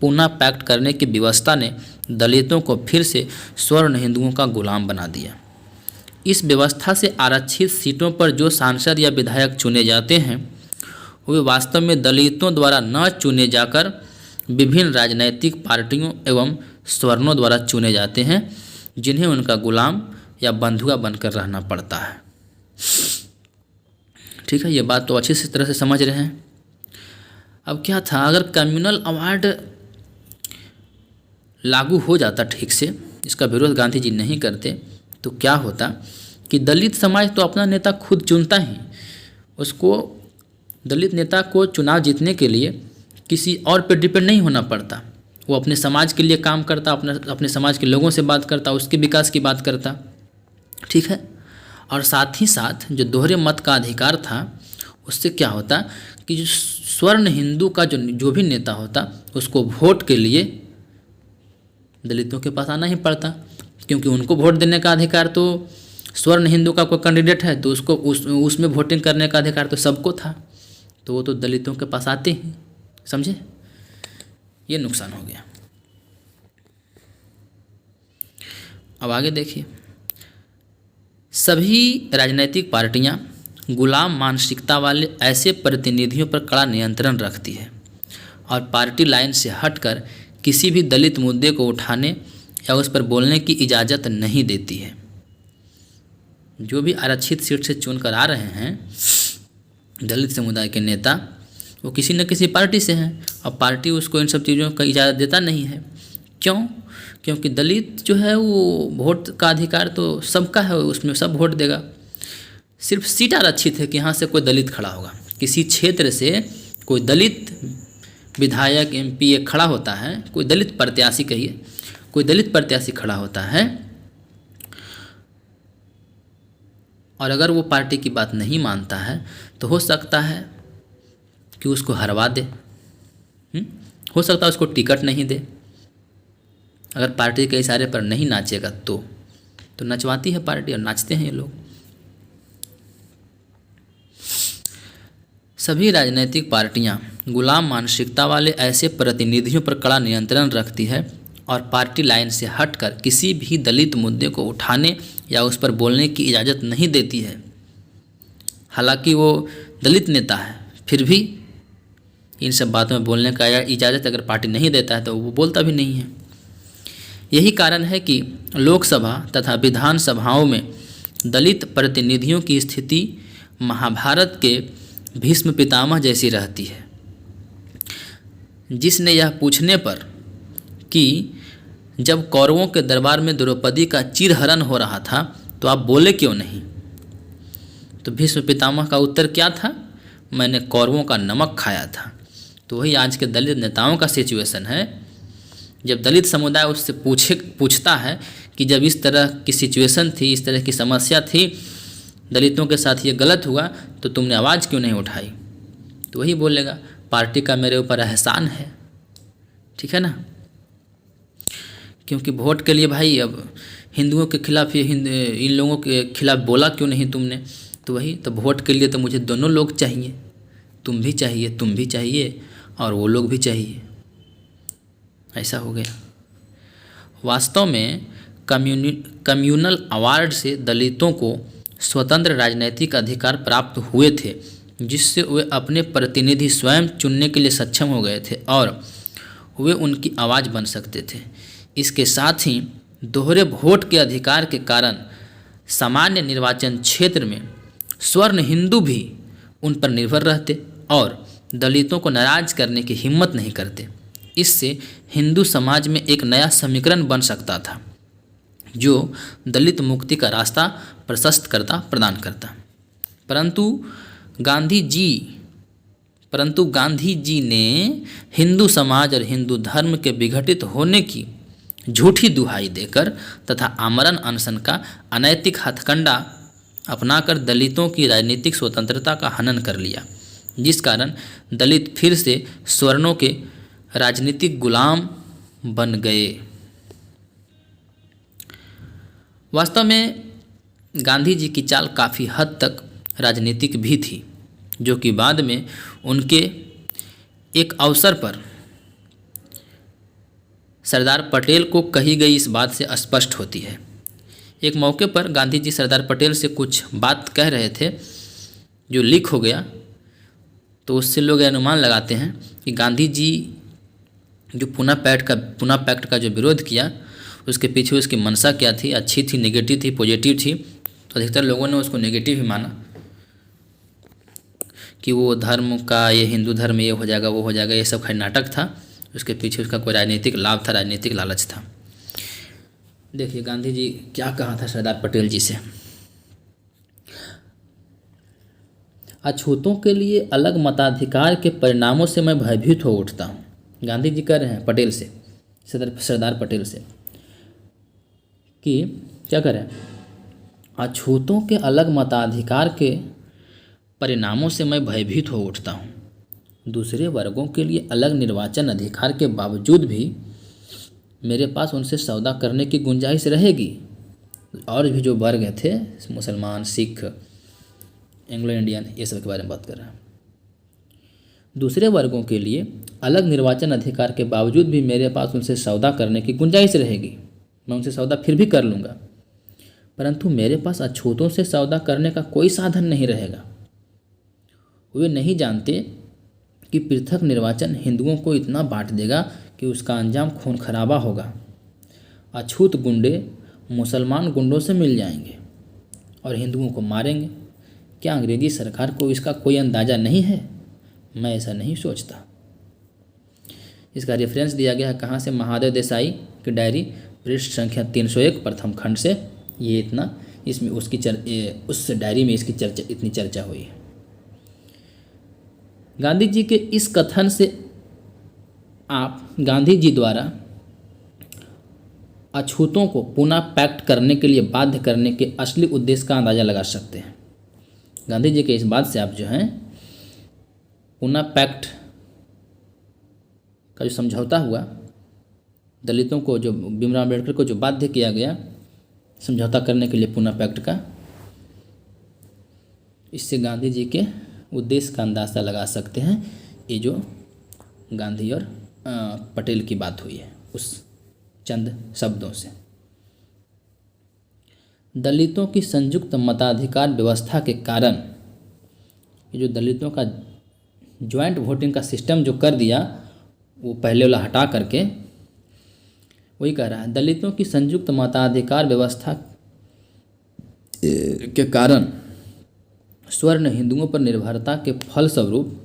पूना पैक्ट करने की व्यवस्था ने दलितों को फिर से स्वर्ण हिंदुओं का गुलाम बना दिया। इस व्यवस्था से आरक्षित सीटों पर जो सांसद या विधायक चुने जाते हैं वे वास्तव में दलितों द्वारा न चुने जाकर विभिन्न राजनैतिक पार्टियों एवं स्वर्णों द्वारा चुने जाते हैं, जिन्हें उनका गुलाम या बंधुआ बनकर रहना पड़ता है। ठीक है, ये बात तो अच्छी तरह से समझ रहे हैं। अब क्या था, अगर कम्युनल अवार्ड लागू हो जाता ठीक से, इसका विरोध गांधी जी नहीं करते, तो क्या होता कि दलित समाज तो अपना नेता खुद चुनता ही, उसको दलित नेता को चुनाव जीतने के लिए किसी और पर डिपेंड नहीं होना पड़ता। वो अपने समाज के लिए काम करता, अपने समाज के लोगों से बात करता, उसके विकास की बात करता, ठीक है। और साथ ही साथ जो दोहरे मत का अधिकार था, उससे क्या होता कि जो स्वर्ण हिंदू का जो भी नेता होता, उसको वोट के लिए दलितों के पास आना ही पड़ता, क्योंकि उनको वोट देने का अधिकार तो स्वर्ण हिंदू का कोई कैंडिडेट है तो उसको उसमें वोटिंग करने का अधिकार तो सबको था, तो वो तो दलितों के पास आते ही, समझे। ये नुकसान हो गया। अब आगे देखिए, सभी राजनीतिक पार्टियां गुलाम मानसिकता वाले ऐसे प्रतिनिधियों पर कड़ा नियंत्रण रखती है और पार्टी लाइन से हटकर किसी भी दलित मुद्दे को उठाने या उस पर बोलने की इजाज़त नहीं देती है। जो भी आरक्षित सीट से चुनकर आ रहे हैं दलित समुदाय के नेता, वो किसी न किसी पार्टी से हैं और पार्टी उसको इन सब चीज़ों का इजाज़त देता नहीं है। क्यों? क्योंकि दलित जो है वो वोट का अधिकार तो सबका है, उसमें सब वोट देगा। सिर्फ सीट आरक्षित है कि यहाँ से कोई दलित खड़ा होगा, किसी क्षेत्र से कोई दलित विधायक एमपी खड़ा होता है, कोई दलित प्रत्याशी कहिए, कोई दलित प्रत्याशी खड़ा होता है और अगर वो पार्टी की बात नहीं मानता है तो हो सकता है कि उसको हरवा दे, हो सकता है उसको टिकट नहीं दे। अगर पार्टी के इशारे पर नहीं नाचेगा तो नचवाती है पार्टी और नाचते हैं ये लोग। सभी राजनीतिक पार्टियां गुलाम मानसिकता वाले ऐसे प्रतिनिधियों पर कड़ा नियंत्रण रखती है और पार्टी लाइन से हटकर किसी भी दलित मुद्दे को उठाने या उस पर बोलने की इजाज़त नहीं देती है। हालांकि वो दलित नेता है, फिर भी इन सब बातों में बोलने का इजाज़त अगर पार्टी नहीं देता है तो वो बोलता भी नहीं है। यही कारण है कि लोकसभा तथा विधानसभाओं में दलित प्रतिनिधियों की स्थिति महाभारत के भीष्म पितामह जैसी रहती है, जिसने यह पूछने पर कि जब कौरवों के दरबार में द्रौपदी का चिरहरण हो रहा था तो आप बोले क्यों नहीं, तो भीष्म पितामह का उत्तर क्या था? मैंने कौरवों का नमक खाया था। तो वही आज के दलित नेताओं का सिचुएशन है। जब दलित समुदाय उससे पूछता है कि जब इस तरह की सिचुएशन थी, इस तरह की समस्या थी, दलितों के साथ ये गलत हुआ तो तुमने आवाज़ क्यों नहीं उठाई, तो वही बोलेगा पार्टी का मेरे ऊपर एहसान है, ठीक है ना। क्योंकि वोट के लिए भाई अब हिंदुओं के खिलाफ इन लोगों के खिलाफ बोला क्यों नहीं तुमने, तो वही तो वोट के लिए तो मुझे दोनों लोग चाहिए, तुम भी चाहिए और वो लोग भी चाहिए। ऐसा हो गया। वास्तव में कम्युनल अवार्ड से दलितों को स्वतंत्र राजनीतिक अधिकार प्राप्त हुए थे, जिससे वे अपने प्रतिनिधि स्वयं चुनने के लिए सक्षम हो गए थे और वे उनकी आवाज़ बन सकते थे। इसके साथ ही दोहरे वोट के अधिकार के कारण सामान्य निर्वाचन क्षेत्र में स्वर्ण हिंदू भी उन पर निर्भर रहते और दलितों को नाराज करने की हिम्मत नहीं करते। इससे हिंदू समाज में एक नया समीकरण बन सकता था जो दलित मुक्ति का रास्ता प्रशस्त प्रदान करता। परंतु गांधी जी ने हिंदू समाज और हिंदू धर्म के विघटित होने की झूठी दुहाई देकर तथा आमरण अनशन का अनैतिक हथकंडा अपनाकर दलितों की राजनीतिक स्वतंत्रता का हनन कर लिया, जिस कारण दलित फिर से स्वर्णों के राजनीतिक गुलाम बन गए। वास्तव में गांधी जी की चाल काफ़ी हद तक राजनीतिक भी थी, जो कि बाद में उनके एक अवसर पर सरदार पटेल को कही गई इस बात से स्पष्ट होती है। एक मौके पर गांधी जी सरदार पटेल से कुछ बात कह रहे थे जो लीक हो गया, तो उससे लोग अनुमान लगाते हैं कि गांधी जी जो पूना पैक्ट का जो विरोध किया उसके पीछे उसकी मंशा क्या थी, अच्छी थी, नेगेटिव थी, पॉजिटिव थी। तो अधिकतर लोगों ने उसको नेगेटिव ही माना कि वो धर्म का, ये हिंदू धर्म ये हो जाएगा, वो हो जाएगा, ये सब खाली नाटक था, उसके पीछे उसका कोई राजनीतिक लाभ था, राजनीतिक लालच था। देखिए गांधी जी क्या कहा था सरदार पटेल जी से, अछूतों के लिए अलग मताधिकार के परिणामों से मैं भयभीत हो उठता हूँ। गांधी जी कह रहे हैं पटेल से सरदार पटेल से कि क्या करें, अछूतों के अलग मताधिकार के परिणामों से मैं भयभीत हो उठता हूँ। दूसरे वर्गों के लिए अलग निर्वाचन अधिकार के बावजूद भी मेरे पास उनसे सौदा करने की गुंजाइश रहेगी। और भी जो वर्ग थे, मुसलमान, सिख, एंग्लो इंडियन, ये सब के बारे में बात कर रहा है। दूसरे वर्गों के लिए अलग निर्वाचन अधिकार के बावजूद भी मेरे पास उनसे सौदा करने की गुंजाइश रहेगी। मैं उनसे सौदा फिर भी कर लूँगा, परंतु मेरे पास अछूतों से सौदा करने का कोई साधन नहीं रहेगा। वे नहीं जानते कि पृथक निर्वाचन हिंदुओं को इतना बांट देगा कि उसका अंजाम खून खराबा होगा। अछूत गुंडे मुसलमान गुंडों से मिल जाएंगे और हिंदुओं को मारेंगे। क्या अंग्रेजी सरकार को इसका कोई अंदाज़ा नहीं है? मैं ऐसा नहीं सोचता। इसका रेफरेंस दिया गया है कहाँ से? महादेव देसाई की डायरी, पृष्ठ संख्या 301, प्रथम खंड से। ये इतना इसमें उसकी उस डायरी में इसकी चर्चा, इतनी चर्चा हुई है। गांधी जी के इस कथन से आप गांधी जी द्वारा अछूतों को पुनः पैक्ट करने के लिए बाध्य करने के असली उद्देश्य का अंदाज़ा लगा सकते हैं। गांधी जी के इस बात से आप जो हैं पुनः पैक्ट का जो समझौता हुआ, दलितों को जो भीमराव अम्बेडकर को जो बाध्य किया गया समझौता करने के लिए पुनः पैक्ट का, इससे गांधी जी के उद्देश्य का अंदाज़ा लगा सकते हैं। ये जो गांधी और पटेल की बात हुई है उस चंद शब्दों से। दलितों की संयुक्त मताधिकार व्यवस्था के कारण, ये जो दलितों का ज्वाइंट वोटिंग का सिस्टम जो कर दिया, वो पहले वाला हटा करके वही कह रहा है, दलितों की संयुक्त मताधिकार व्यवस्था के कारण स्वर्ण हिंदुओं पर निर्भरता के फलस्वरूप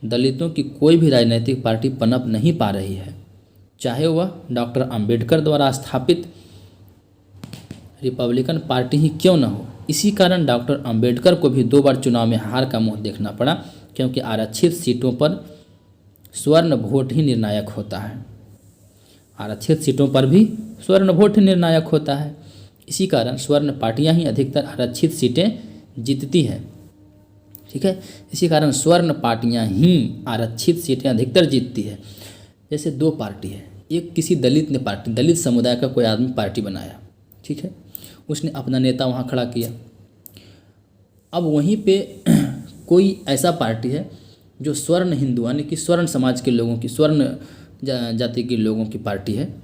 दलितों की कोई भी राजनीतिक पार्टी पनप नहीं पा रही है, चाहे वह डॉक्टर अंबेडकर द्वारा स्थापित रिपब्लिकन पार्टी ही क्यों न हो। इसी कारण डॉक्टर अंबेडकर को भी 2 बार चुनाव में हार का मुंह देखना पड़ा, क्योंकि आरक्षित सीटों पर स्वर्ण वोट ही निर्णायक होता है। आरक्षित सीटों पर भी स्वर्ण वोट ही निर्णायक होता है। इसी कारण स्वर्ण पार्टियां ही अधिकतर आरक्षित सीटें जीतती है। ठीक है, इसी कारण स्वर्ण पार्टियां ही आरक्षित सीटें अधिकतर जीतती है। जैसे 2 पार्टी है, एक किसी दलित ने पार्टी, दलित समुदाय का कोई आदमी पार्टी बनाया, ठीक है, उसने अपना नेता वहाँ खड़ा किया। अब वहीं पे कोई ऐसा पार्टी है जो स्वर्ण हिंदू यानी कि स्वर्ण समाज के लोगों की, स्वर्ण जाति के लोगों की पार्टी है,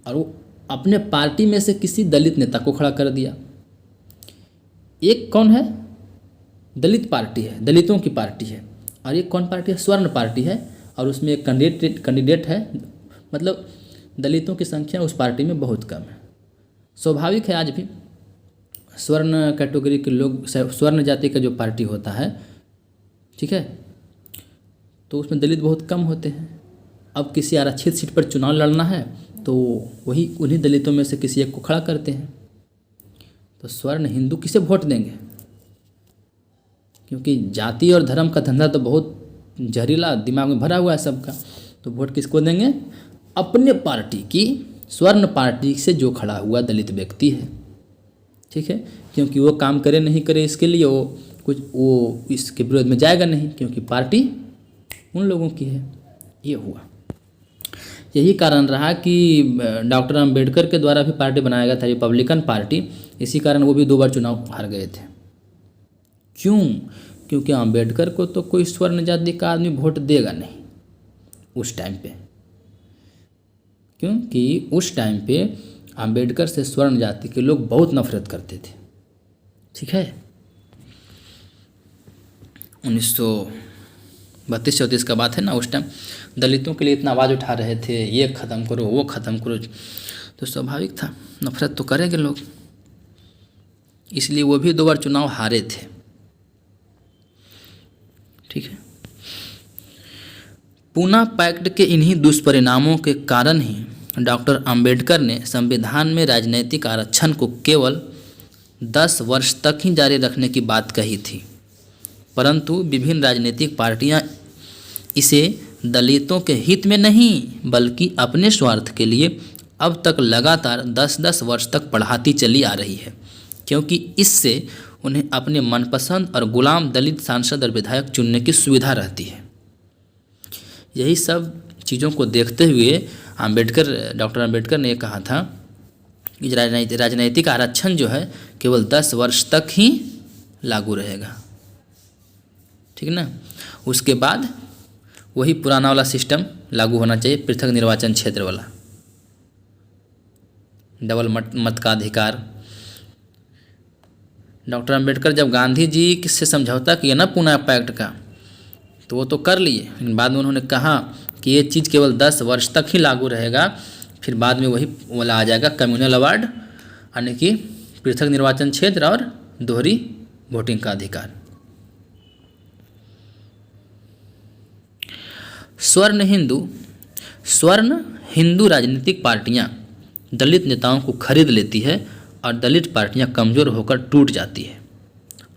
और वो अपने पार्टी में से किसी दलित नेता को खड़ा कर दिया। एक कौन है? दलित पार्टी है, दलितों की पार्टी है, और एक कौन पार्टी है? स्वर्ण पार्टी है, और उसमें एक कैंडिडेट है, मतलब दलितों की संख्या उस पार्टी में बहुत कम है। स्वाभाविक है, आज भी स्वर्ण कैटेगरी के लोग, स्वर्ण जाति का जो पार्टी होता है, ठीक है, तो उसमें दलित बहुत कम होते हैं। अब किसी आरक्षित सीट पर चुनाव लड़ना है तो वही उन्हीं दलितों में से किसी एक को खड़ा करते हैं। तो स्वर्ण हिंदू किसे वोट देंगे? क्योंकि जाति और धर्म का धंधा तो बहुत जहरीला दिमाग में भरा हुआ है सबका। तो वोट किसको देंगे? अपने पार्टी की, स्वर्ण पार्टी से जो खड़ा हुआ दलित व्यक्ति है, ठीक है, क्योंकि वो काम करे नहीं करे इसके लिए वो इसके विरोध में जाएगा नहीं, क्योंकि पार्टी उन लोगों की है। ये हुआ, यही कारण रहा कि डॉक्टर अंबेडकर के द्वारा भी पार्टी बनाया गया था, रिपब्लिकन पार्टी। इसी कारण वो भी 2 बार चुनाव हार गए थे। क्यों? क्योंकि अंबेडकर को तो कोई स्वर्ण जाति का आदमी वोट देगा नहीं उस टाइम पे, क्योंकि उस टाइम पे अंबेडकर से स्वर्ण जाति के लोग बहुत नफरत करते थे। ठीक है, 1932-34 का बात है ना। उस टाइम दलितों के लिए इतना आवाज़ उठा रहे थे, ये ख़त्म करो, वो ख़त्म करो, तो स्वाभाविक था नफरत तो करेंगे लोग। इसलिए वो भी 2 बार चुनाव हारे थे। ठीक है, पूना पैक्ट के इन्हीं दुष्परिणामों के कारण ही डॉक्टर अंबेडकर ने संविधान में राजनीतिक आरक्षण को केवल 10 वर्ष तक ही जारी रखने की बात कही थी, परंतु विभिन्न राजनीतिक पार्टियां इसे दलितों के हित में नहीं बल्कि अपने स्वार्थ के लिए अब तक लगातार 10-10 वर्ष तक बढ़ाती चली आ रही है, क्योंकि इससे उन्हें अपने मनपसंद और गुलाम दलित सांसद और विधायक चुनने की सुविधा रहती है। यही सब चीज़ों को देखते हुए डॉक्टर अंबेडकर ने कहा था कि राजनैतिक आरक्षण जो है केवल 10 वर्ष तक ही लागू रहेगा, ठीक ना। उसके बाद वही पुराना वाला सिस्टम लागू होना चाहिए, पृथक निर्वाचन क्षेत्र वाला, डबल मत का अधिकार। डॉक्टर अंबेडकर जब गांधी जी से समझौता किया ना पूना पैक्ट का, तो वो तो कर लिए, लेकिन बाद में उन्होंने कहा कि ये चीज़ केवल 10 वर्ष तक ही लागू रहेगा, फिर बाद में वही वाला आ जाएगा कम्युनल अवार्ड, यानी कि पृथक निर्वाचन क्षेत्र और दोहरी वोटिंग का अधिकार। स्वर्ण हिंदू राजनीतिक पार्टियां दलित नेताओं को खरीद लेती है और दलित पार्टियां कमज़ोर होकर टूट जाती है।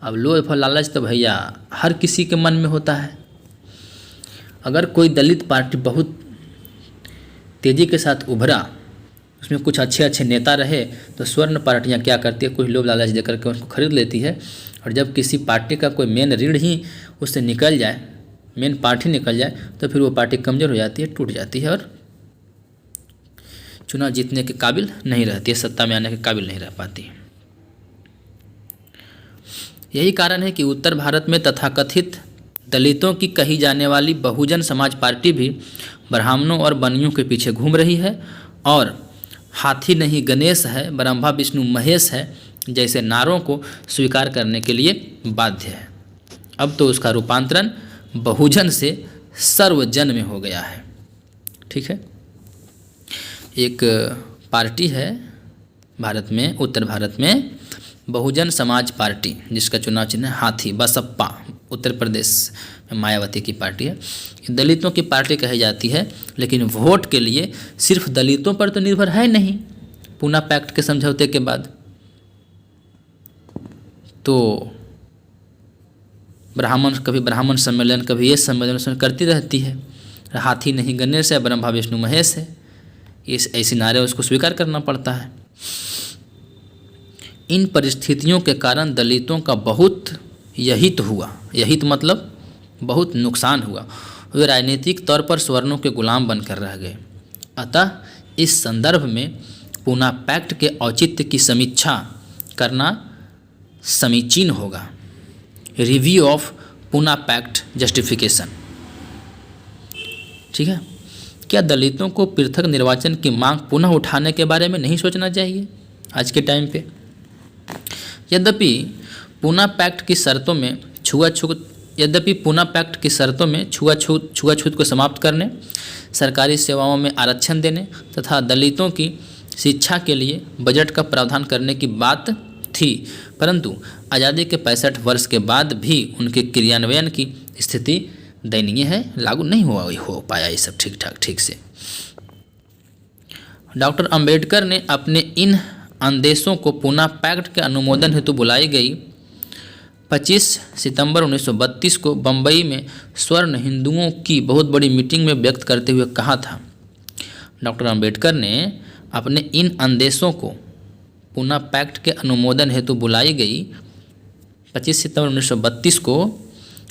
अब लोभ और लालच तो भैया हर किसी के मन में होता है। अगर कोई दलित पार्टी बहुत तेज़ी के साथ उभरा, उसमें कुछ अच्छे नेता रहे, तो स्वर्ण पार्टियां क्या करती है, कुछ लोभ लालच देकर के उनको खरीद लेती है, और जब किसी पार्टी का कोई मेन रीढ़ ही उससे निकल जाए, मेन पार्टी निकल जाए, तो फिर वो पार्टी कमज़ोर हो जाती है, टूट जाती है और चुनाव जीतने के काबिल नहीं रहती है, सत्ता में आने के काबिल नहीं रह पाती। यही कारण है कि उत्तर भारत में तथाकथित दलितों की कही जाने वाली बहुजन समाज पार्टी भी ब्राह्मणों और बनियों के पीछे घूम रही है और हाथी नहीं गणेश है, ब्रह्मा विष्णु महेश है जैसे नारों को स्वीकार करने के लिए बाध्य है। अब तो उसका रूपांतरण बहुजन से सर्वजन में हो गया है, ठीक है। एक पार्टी है भारत में, उत्तर भारत में बहुजन समाज पार्टी, जिसका चुनाव चिन्ह है हाथी, बसप्पा, उत्तर प्रदेश में मायावती की पार्टी है। दलितों की पार्टी कही जाती है, लेकिन वोट के लिए सिर्फ दलितों पर तो निर्भर है नहीं। पूना पैक्ट के समझौते के बाद तो कभी ब्राह्मण सम्मेलन, कभी ये सम्मेलन करती रहती है। हाथी नहीं गणेश है, ब्रह्मा विष्णु महेश है, इस ऐसे नारे उसको स्वीकार करना पड़ता है। इन परिस्थितियों के कारण दलितों का बहुत यहित हुआ, यहित मतलब बहुत नुकसान हुआ। वे राजनीतिक तौर पर स्वर्णों के गुलाम बनकर रह गए। अतः इस संदर्भ में पूना पैक्ट के औचित्य की समीक्षा करना समीचीन होगा। Review of Poona pact justification, ठीक है। क्या दलितों को पृथक निर्वाचन की मांग पुनः उठाने के बारे में नहीं सोचना चाहिए आज के टाइम पे? यद्यपि पूना पैक्ट की शर्तों में छुआछूत को समाप्त करने, सरकारी सेवाओं में आरक्षण देने तथा दलितों की शिक्षा के लिए बजट का प्रावधान करने की बात थी, परंतु आज़ादी के 65 वर्ष के बाद भी उनके क्रियान्वयन की स्थिति दयनीय है, लागू नहीं हो पाया ये सब ठीक से। डॉक्टर अंबेडकर ने अपने इन आदेशों को पूना पैक्ट के अनुमोदन हेतु बुलाई गई 25 सितंबर 1932 को बम्बई में स्वर्ण हिंदुओं की बहुत बड़ी मीटिंग में व्यक्त करते हुए कहा था। डॉक्टर अंबेडकर ने अपने इन आदेशों को पूना पैक्ट के अनुमोदन हेतु बुलाई गई 25 सितंबर 1932 को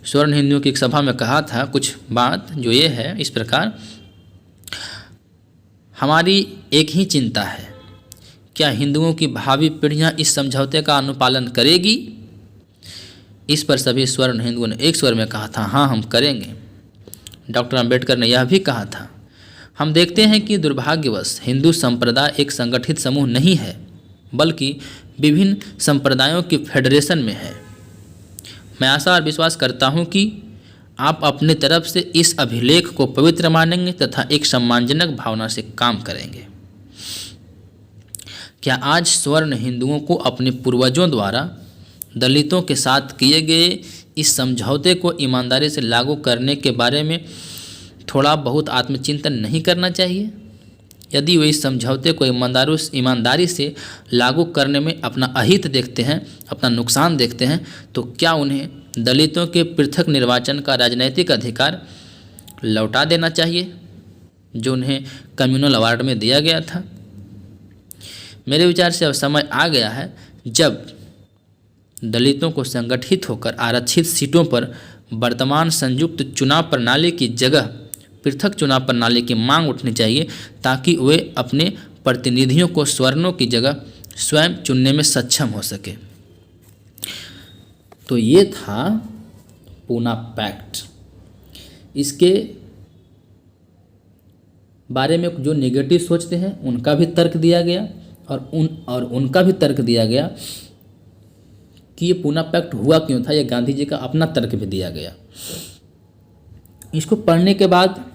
स्वर्ण हिंदुओं की एक सभा में कहा था कुछ बात, जो ये है इस प्रकार: हमारी एक ही चिंता है, क्या हिंदुओं की भावी पीढ़ियां इस समझौते का अनुपालन करेगी? इस पर सभी स्वर्ण हिंदुओं ने एक स्वर में कहा था, हाँ हम करेंगे। डॉक्टर अंबेडकर ने यह भी कहा था, हम देखते हैं कि दुर्भाग्यवश हिंदू संप्रदाय एक संगठित समूह नहीं है, बल्कि विभिन्न संप्रदायों की फेडरेशन में है। मैं आशा और विश्वास करता हूं कि आप अपने तरफ से इस अभिलेख को पवित्र मानेंगे तथा एक सम्मानजनक भावना से काम करेंगे। क्या आज स्वर्ण हिंदुओं को अपने पूर्वजों द्वारा दलितों के साथ किए गए इस समझौते को ईमानदारी से लागू करने के बारे में थोड़ा बहुत आत्मचिंतन नहीं करना चाहिए? यदि वे इस समझौते को ईमानदारी से लागू करने में अपना अहित देखते हैं, अपना नुकसान देखते हैं, तो क्या उन्हें दलितों के पृथक निर्वाचन का राजनैतिक अधिकार लौटा देना चाहिए जो उन्हें कम्युनल अवार्ड में दिया गया था। मेरे विचार से अब समय आ गया है जब दलितों को संगठित होकर आरक्षित सीटों पर वर्तमान संयुक्त चुनाव प्रणाली की जगह पृथक चुनाव प्रणाली की मांग उठनी चाहिए, ताकि वे अपने प्रतिनिधियों को स्वर्णों की जगह स्वयं चुनने में सक्षम हो सके। तो ये था पूना पैक्ट। इसके बारे में जो नेगेटिव सोचते हैं उनका भी तर्क दिया गया और उनका भी तर्क दिया गया कि ये पूना पैक्ट हुआ क्यों था। ये गांधी जी का अपना तर्क भी दिया गया। इसको पढ़ने के बाद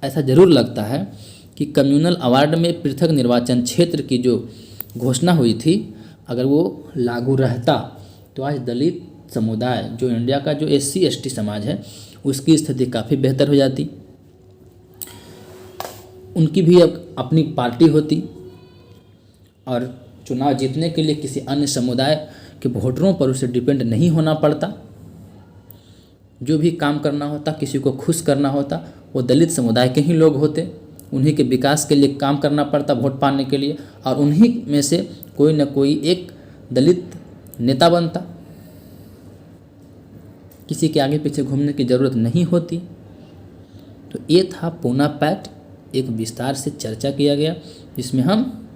ऐसा ज़रूर लगता है कि कम्युनल अवार्ड में पृथक निर्वाचन क्षेत्र की जो घोषणा हुई थी, अगर वो लागू रहता तो आज दलित समुदाय, जो इंडिया का जो SC ST समाज है, उसकी स्थिति काफ़ी बेहतर हो जाती। उनकी भी अब अपनी पार्टी होती और चुनाव जीतने के लिए किसी अन्य समुदाय के वोटरों पर उसे डिपेंड नहीं होना पड़ता। जो भी काम करना होता, किसी को खुश करना होता, वो दलित समुदाय के ही लोग होते। उन्हीं के विकास के लिए काम करना पड़ता वोट पाने के लिए, और उन्हीं में से कोई न कोई एक दलित नेता बनता। किसी के आगे पीछे घूमने की ज़रूरत नहीं होती। तो ये था पूना पैक्ट। एक विस्तार से चर्चा किया गया जिसमें हम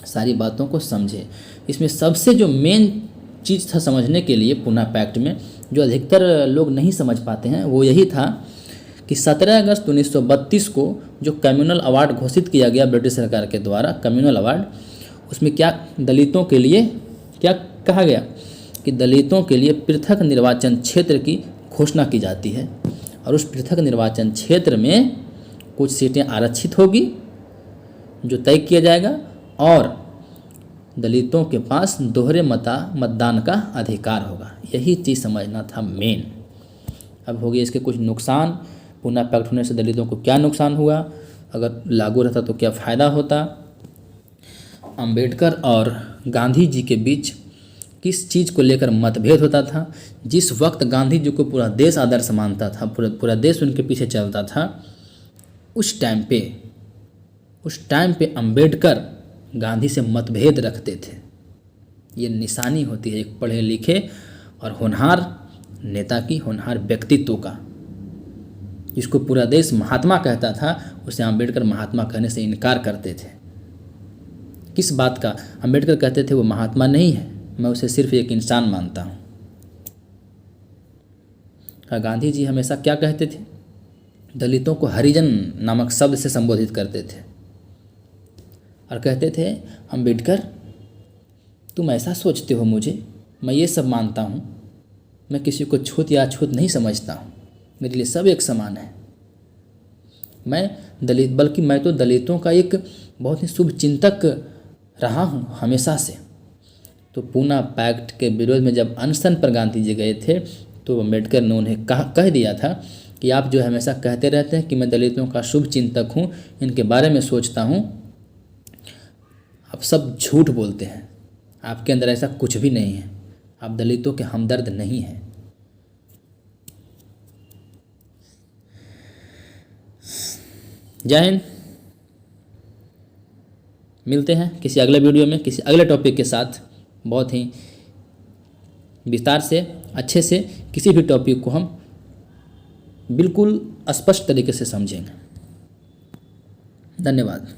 सारी बातों को समझे। इसमें सबसे जो मेन चीज़ था समझने के लिए पूना पैक्ट में, जो अधिकतर लोग नहीं समझ पाते हैं, वो यही था कि 17 अगस्त 1932 को जो कम्युनल अवार्ड घोषित किया गया ब्रिटिश सरकार के द्वारा, कम्युनल अवार्ड, उसमें क्या दलितों के लिए क्या कहा गया कि दलितों के लिए पृथक निर्वाचन क्षेत्र की घोषणा की जाती है, और उस पृथक निर्वाचन क्षेत्र में कुछ सीटें आरक्षित होगी जो तय किया जाएगा, और दलितों के पास दोहरे मतदान का अधिकार होगा। यही चीज़ समझना था मेन। अब हो गया इसके कुछ नुकसान। पूना पैक्ट होने से दलितों को क्या नुकसान हुआ, अगर लागू रहता तो क्या फ़ायदा होता। अंबेडकर और गांधी जी के बीच किस चीज़ को लेकर मतभेद होता था। जिस वक्त गांधी जी को पूरा देश आदर्श मानता था, पूरा देश उनके पीछे चलता था, उस टाइम पे अंबेडकर गांधी से मतभेद रखते थे। ये निशानी होती है एक पढ़े लिखे और होनहार नेता की, होनहार व्यक्तित्व का। जिसको पूरा देश महात्मा कहता था, उसे अंबेडकर महात्मा कहने से इनकार करते थे। किस बात का? अंबेडकर कहते थे वो महात्मा नहीं है, मैं उसे सिर्फ एक इंसान मानता हूँ। गांधी जी हमेशा क्या कहते थे? दलितों को हरिजन नामक शब्द से संबोधित करते थे और कहते थे, अंबेडकर तुम ऐसा सोचते हो मुझे, मैं ये सब मानता हूँ, मैं किसी को छूत या अछूत नहीं समझता हूँ, मेरे लिए सब एक समान है। बल्कि मैं तो दलितों का एक बहुत ही शुभ चिंतक रहा हूँ हमेशा से। तो पूना पैक्ट के विरोध में जब अनशन पर गांधी जी गए थे, तो अम्बेडकर ने उन्हें कह दिया था कि आप जो हमेशा कहते रहते हैं कि मैं दलितों का शुभ चिंतक हूँ, इनके बारे में सोचता हूँ, आप सब झूठ बोलते हैं। आपके अंदर ऐसा कुछ भी नहीं है, आप दलितों के हमदर्द नहीं हैं। जय हिंद। मिलते हैं किसी अगले वीडियो में किसी अगले टॉपिक के साथ। बहुत ही विस्तार से, अच्छे से किसी भी टॉपिक को हम बिल्कुल स्पष्ट तरीके से समझेंगे। धन्यवाद।